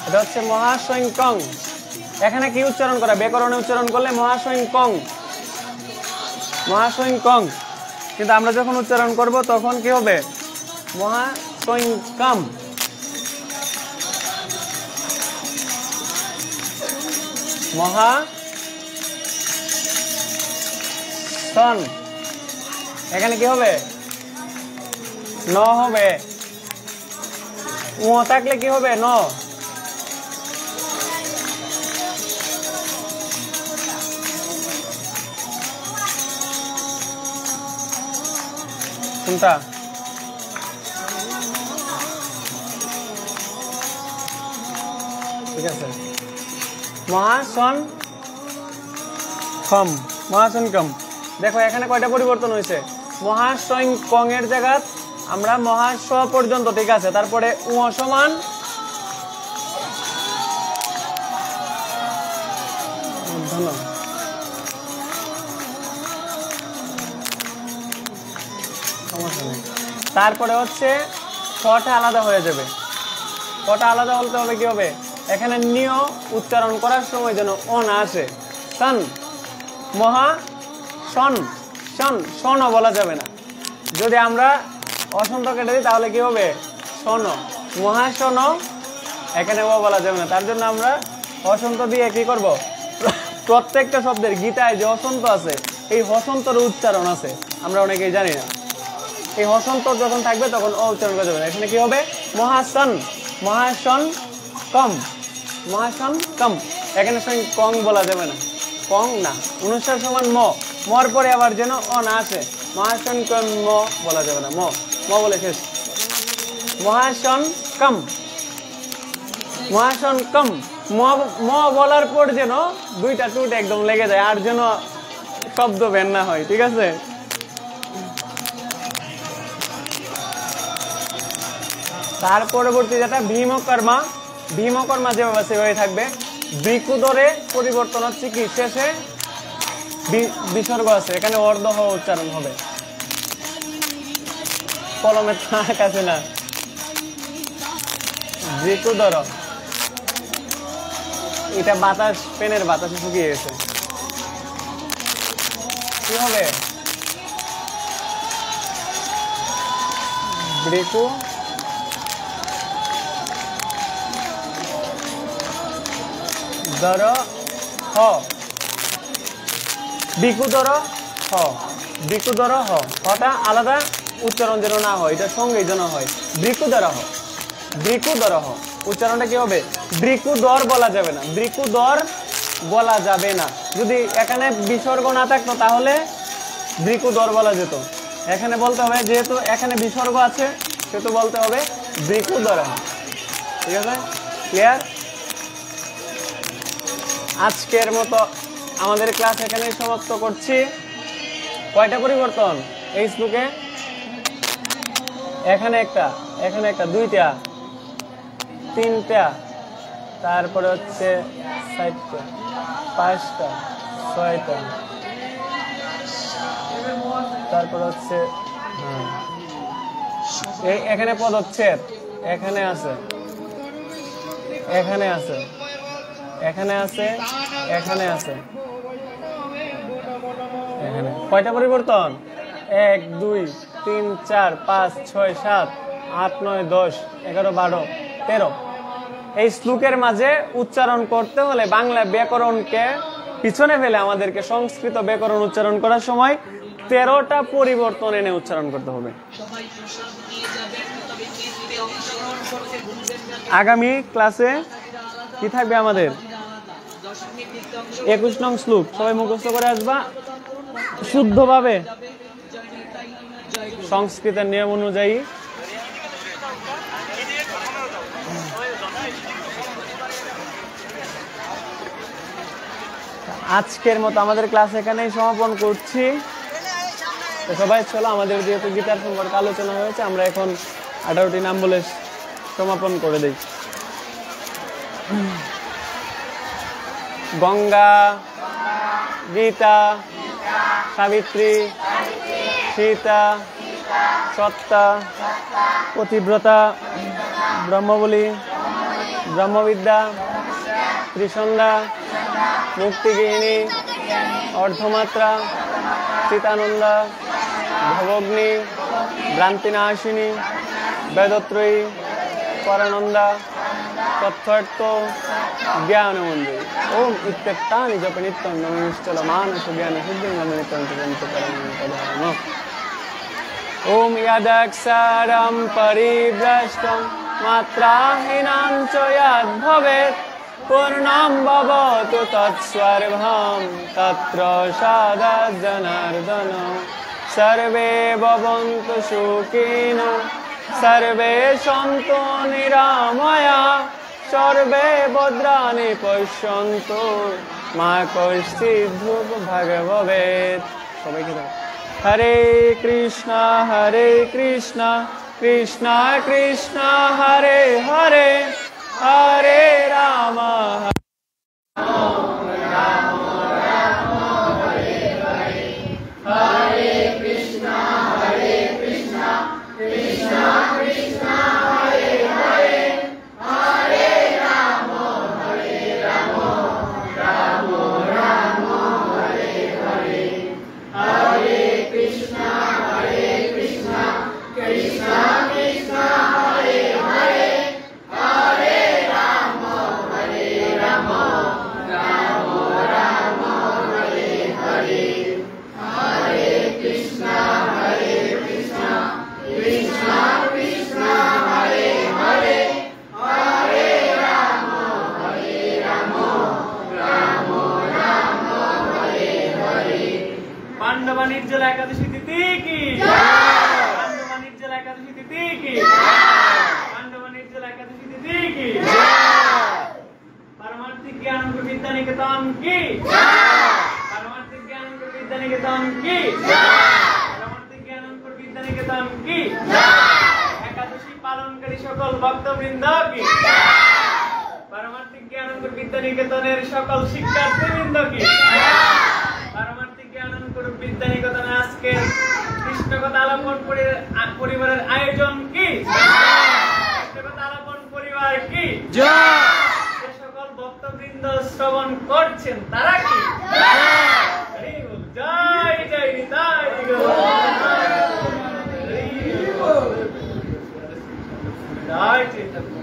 এটা হচ্ছে মহাসংখ্যং। এখানে কি উচ্চারণ করা? ব্যাকরণে উচ্চারণ করলে মহাসংখ্যং, মহাসংখ্যং। কিন্তু আমরা যখন উচ্চারণ করব তখন কি হবে? মহাসংখ্যম। মহা সন, এখানে কি হবে? ন হবে। ও থাকলে কি হবে? ন। কোনটা? ঠিক আছে, মহাসংখ্যম, মহাসংখ্যম। দেখো এখানে কয়টা পরিবর্তন হয়েছে? মহাসংখ্যং এর জায়গা আমরা মহাস পর্যন্ত, ঠিক আছে। তারপরে উ সমান তারপরে হচ্ছে ছটা আলাদা হয়ে যাবে। কটা আলাদা বলতে হবে কি হবে, এখানে নিয় উচ্চারণ করার সময় যেন অ না আসে। সন, মহা সন, সন, সনও বলা যাবে না। যদি আমরা অসন্ত কেটে দিই তাহলে কি হবে, সন, মহাসন, এখানে ও বলা যাবে না। তার জন্য আমরা অসন্ত দিয়ে কি করব, প্রত্যেকটা শব্দের গীতায় যে অসন্ত আছে এই হসন্তর উচ্চারণ আছে, আমরা অনেকেই জানি না। এই হসন্ত যখন থাকবে তখন ও উচ্চারণ করা যাবে না। এখানে কি হবে, মহাসন, মহাসন কম, মহাসন কম, এখানে সঙ্গে কং বলা যাবে না, কং না। অনুষ্ঠান সমান ম, মর পরে আবার যেন অ না আসে, মহাসন কম ম বলা যাবে না, ম, ম বলে শেষ। মহাসন কম, মহাসন কম, ম বলার পর যেন দুইটা টুট একদম লেগে যায়, আর যেন শব্দ বের না হয়, ঠিক আছে। তার পরবর্তী যেটা ভীমকর্মা, ভীমকর্মা যেভাবে সেভাবে থাকবে। বিকুদরে পরিবর্তন হচ্ছে কি, শেষে বিসর্গ আছে, এখানে অর্ধ উচ্চারণ হবে। কলমের থাক আছে না, বিকুদর, এটা বাতাস, পেনের বাতাসে শুকিয়ে গেছে, কি হবে, ব্রিকু দর হ, বিকুদর হ, বিকুদর হ, হটা আলাদা উচ্চারণ যেন না হয়, এটা সঙ্গে যেন হয়। ব্রিকুদর হ, ব্রিকুদর হ, উচ্চারণটা কি হবে, ব্রিকুদর বলা যাবে না, ব্রিকুদর বলা যাবে না। যদি এখানে বিসর্গ না থাকতো তাহলে ব্রিকুদর বলা যেত। এখানে বলতে হবে, যেহেতু এখানে বিসর্গ আছে সেহেতু বলতে হবে ব্রিকুদর, ঠিক আছে, ক্লিয়ার। আজকের মতো আমাদের ক্লাস এখানেই সমাপ্ত করছি। কয়টা পরিবর্তন এই শ্লোকে, এখানে একটা, এখানে একটা, দুইটা, তিনটা, তারপরে হচ্ছে 4টা, 5টা, 6টা, তারপরে হচ্ছে এখানে পদচ্ছেদ, এখানে আছে, এখানে আছে, এখানে আছে, এখানে আছে, এখানে। কয়টা পরিবর্তন, 1 2 3 4 5 6 7 8 9 10 11 12 13। এই শ্লোকের মাঝে উচ্চারণ করতে হলে বাংলা ব্যাকরণকে পিছনে ফেলে আমাদেরকে সংস্কৃত ব্যাকরণ উচ্চারণ করার সময় 13টা পরিবর্তন এনে উচ্চারণ করতে হবে। আগামী ক্লাসে কি থাকবে আমাদের, 21 নং শ্লোক সবাই মুখস্থ করে আসবা শুদ্ধভাবে সংস্কৃতের নিয়ম অনুযায়ী। আজকের মতো আমাদের ক্লাস এখানেই সমাপন করছি। তো সবাই চলো, আমাদের যেহেতু গীতার সম্পর্কে আলোচনা হয়েছে আমরা এখন 18টি নাম বলে সমাপন করে দিই। গঙ্গা, গীতা, সাবিত্রী, সীতা, সত্তা, পতিব্রতা, ব্রহ্মবলী, ব্রহ্মবিদ্যা, ত্রিসন্ধ্যা, মুক্তিগৃহিণী, অর্ধমাত্রা, চিতানন্দা, ভবগ্নি, ভ্রান্তিনাশিনী, বেদত্রয়ী, পরানন্দা, তথ্যার্থ, জ্ঞানমঞ্জরি। ওম ইত্যেতানি জপ নিত্যং নমঃ মানস জ্ঞান সিদ্ধিং নিত্যং পরম। ওম যদক্ষরং পরিভ্রষ্টং মাত্রাহীনাং চ যদ ভবেৎ পূর্ণং ভবতু তৎসর্বং তত্র সদা জনার্দন। সর্বে ভবন্তু সুখিনো সর্বে সন্তু নিরাময়াঃ সর্বে ভদ্রাণি পশ্যন্তু মা কশ্চিৎ দুর্ভাগ্য ভবেৎ। সবাইকে হরে কৃষ্ণ কৃষ্ণ কৃষ্ণ হরে হরে, হরে রাম হরে কৃষ্ণ কৃষ্ণ নির্জলা একাদশী তিথি কি? পাণ্ডবা নির্জলা একাদশী তিথি কি? পাণ্ডবা নির্জলা একাদশী তিথি কি? পারমার্থিক জ্ঞানঙ্কুর বিদ্যানিকেতন কি? পারমার্থিক জ্ঞানঙ্কুর বিদ্যানিকেতন কি? পারমার্থিক জ্ঞানঙ্কুর বিদ্যানিকেতন কি? একাদশী পালনকারী সকল ভক্তবৃন্দ কি? পারমার্থিক জ্ঞানঙ্কুর বিদ্যানিকেতনের সকল শিক্ষার্থীবৃন্দ কি? পারমার্থিক জ্ঞানঙ্কুর বিদ্যানিকেতনে আজকে কৃষ্ণকথা আলাপন পরিবারের আয়োজন কি? কৃষ্ণকথা আলাপন পরিবার কি? যে সকল ভক্তবৃন্দ শ্রবণ করছেন তারা কি? জয় জয় নিতাই জয় চৈতন্য।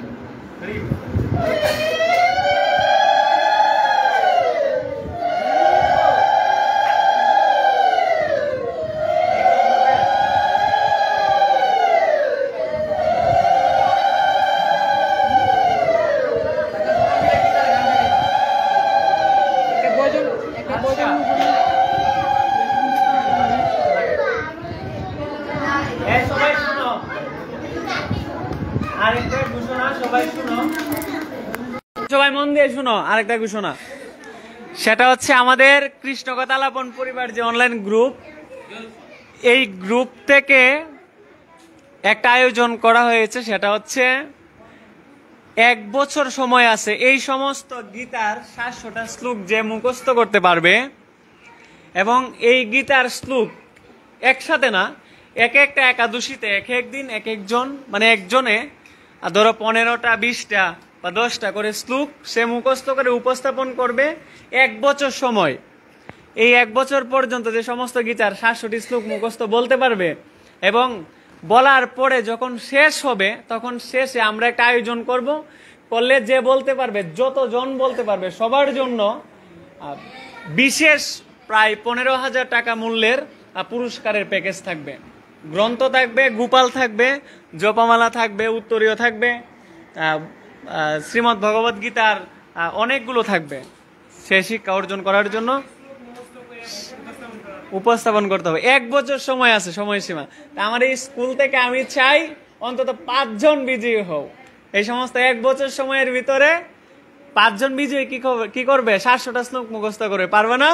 সবাই মন দিয়ে শুনো, আরেকটা ঘোষণা, সেটা হচ্ছে আমাদের কৃষ্ণকথা আলাপন পরিবার যে অনলাইন গ্রুপ, এই গ্রুপ থেকে একটা আয়োজন করা হয়েছে। সেটা হচ্ছে 1 বছর সময় আছে এই সমস্ত গীতার 700টা শ্লোক যে মুখস্থ করতে পারবে, এবং এই গীতার শ্লোক একসাথে না, এক একটা একাদশীতে এক একদিন এক একজন, মানে একজনে ধরো 15টা 20টা বা 10টা করে শ্লোক সে মুখস্থ করে উপস্থাপন করবে 1 বছর সময়। এই 1 বছর পর্যন্ত যে সমস্ত গীতার 700টি শ্লোক মুখস্থ বলতে পারবে, এবং বলার পরে যখন শেষ হবে তখন শেষে আমরা একটা আয়োজন করলে যে বলতে পারবে, যতজন বলতে পারবে সবার জন্য বিশেষ প্রায় 15,000 টাকা মূল্যের পুরস্কারের প্যাকেজ থাকবে। গ্রন্থ থাকবে, গোপাল থাকবে, জপমালা থাকবে, উত্তরীয় থাকবে, শ্রীমদ্ ভগবত গীতার অনেকগুলো থাকবে। সে শিক্ষা অর্জন করার জন্য উপস্থাপন করতে হবে। 1 বছর সময় আছে, সময়সীমা। আমার এই স্কুল থেকে আমি চাই অন্তত 5 জন বিজয়ী হও। এই সমস্ত 1 বছর সময়ের ভিতরে 5 জন বিজয়ী কি করবে? 700টা শ্লোক মুখস্থ করবে। পারবে না?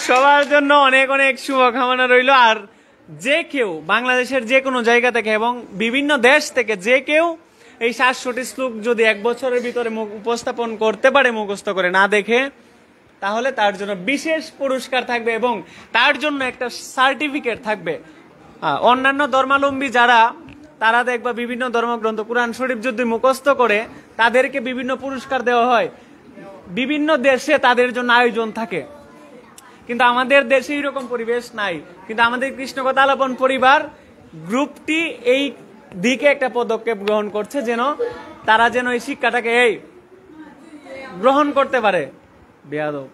সবার জন্য অনেক অনেক শুভকামনা রইল। আর যে কেউ বাংলাদেশের যে কোনো জায়গা থেকে এবং বিভিন্ন দেশ থেকে যে কেউ এই 700টি শ্লোক যদি 1 বছরের ভিতরে উপস্থাপন করতে পারে মুখস্থ করে, না দেখে, তাহলে তার জন্য বিশেষ পুরস্কার থাকবে এবং তার জন্য একটা সার্টিফিকেট থাকবে। অন্যান্য ধর্মাবলম্বী যারা, তারা দেখবা বিভিন্ন ধর্মগ্রন্থ কুরআন শরীফ যদি মুখস্থ করে তাদেরকে বিভিন্ন পুরস্কার দেওয়া হয়। বিভিন্ন দেশে তাদের জন্য আয়োজন থাকে, কিন্তু আমাদের দেশে এরকম পরিবেশ নাই। কিন্তু আমাদের কৃষ্ণকথা আলাপন পরিবার গ্রুপটি এই দিকে একটা পদক্ষেপ গ্রহণ করছে, যেন তারা যেন এই শিক্ষাটাকে গ্রহণ করতে পারে। বেয়াদব,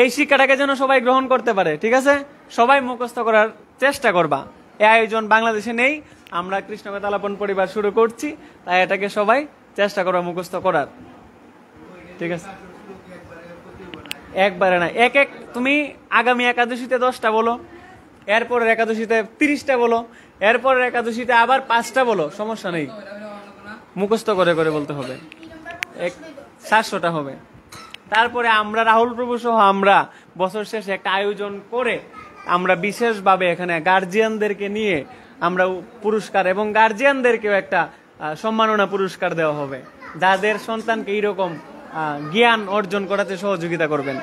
এই শিক্ষাটাকে যেন সবাই গ্রহণ করতে পারে। ঠিক আছে, সবাই মুখস্থ করার চেষ্টা করবা। এই আয়োজন বাংলাদেশে নেই, আমরা কৃষ্ণকথা আলাপন পরিবার শুরু করছি, তাই এটাকে সবাই চেষ্টা করবা মুখস্থ করার। ঠিক আছে, একবারে না, তুমি আগামী একাদশীতে 10টা বলো, এরপরের একাদশীতে 30টা বলো, এরপরের একাদশীতে আবার 5টা বলো, সমস্যা নেই। মুখস্থ করে করে বলতে হবে, 700টা হবে। তারপরে আমরা রাহুল প্রভু সহ আমরা বছর শেষে একটা আয়োজন করে আমরা বিশেষভাবে এখানে গার্জিয়ানদেরকে নিয়ে আমরা পুরস্কার এবং গার্জিয়ানদেরকেও একটা সম্মাননা পুরস্কার দেওয়া হবে, যাদের সন্তানকে এইরকম জ্ঞান অর্জন করাতে সহযোগিতা করবেন।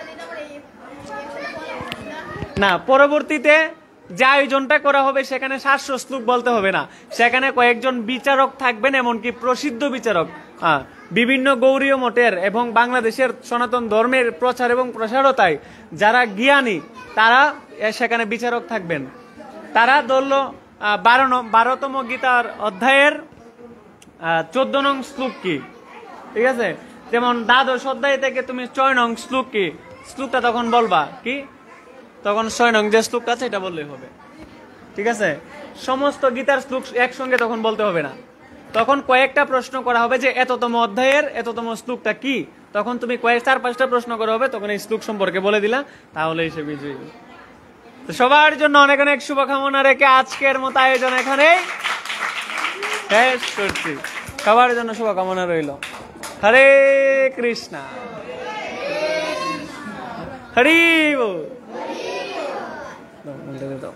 না, পরবর্তীতে যে আয়োজনটা করা হবে সেখানে 700 শ্লোক বলতে হবে না, সেখানে কয়েকজন বিচারক থাকবেন, এমনকি প্রসিদ্ধ বিচারক, বিভিন্ন গৌরীয় মঠের এবং বাংলাদেশের সনাতন ধর্মের প্রচার এবং প্রসারতায় যারা জ্ঞানী তারা সেখানে বিচারক থাকবেন। তারা ধরল 12তম গীতার অধ্যায়ের 14 নং শ্লোক কি, ঠিক আছে, যেমন দ্বাদশ অধ্যায় থেকে তুমি 6 নং শ্লোক কি, শ্লোকটা তখন বলবা কি, তখন 6 নং যে শ্লোক আছে এটা বললেই হবে। ঠিক আছে, সমস্ত গীতার শ্লোক একসঙ্গে তখন বলতে হবে না, তখন কয়েকটা প্রশ্ন করা হবে যে এততম অধ্যায়ের এততম শ্লোকটা কি, তখন তুমি কয়েক 4-5টা প্রশ্ন করা হবে, তখন এই শ্লোক সম্পর্কে বলে দিলা, তাহলেই সে বিজয়ী। তো সবার জন্য অনেক অনেক শুভকামনা রেখে আজকের মতো আয়োজন এখানে শেষ করছি। সবার জন্য শুভকামনা রইল। হরে কৃষ্ণা, হরি বল। দাও।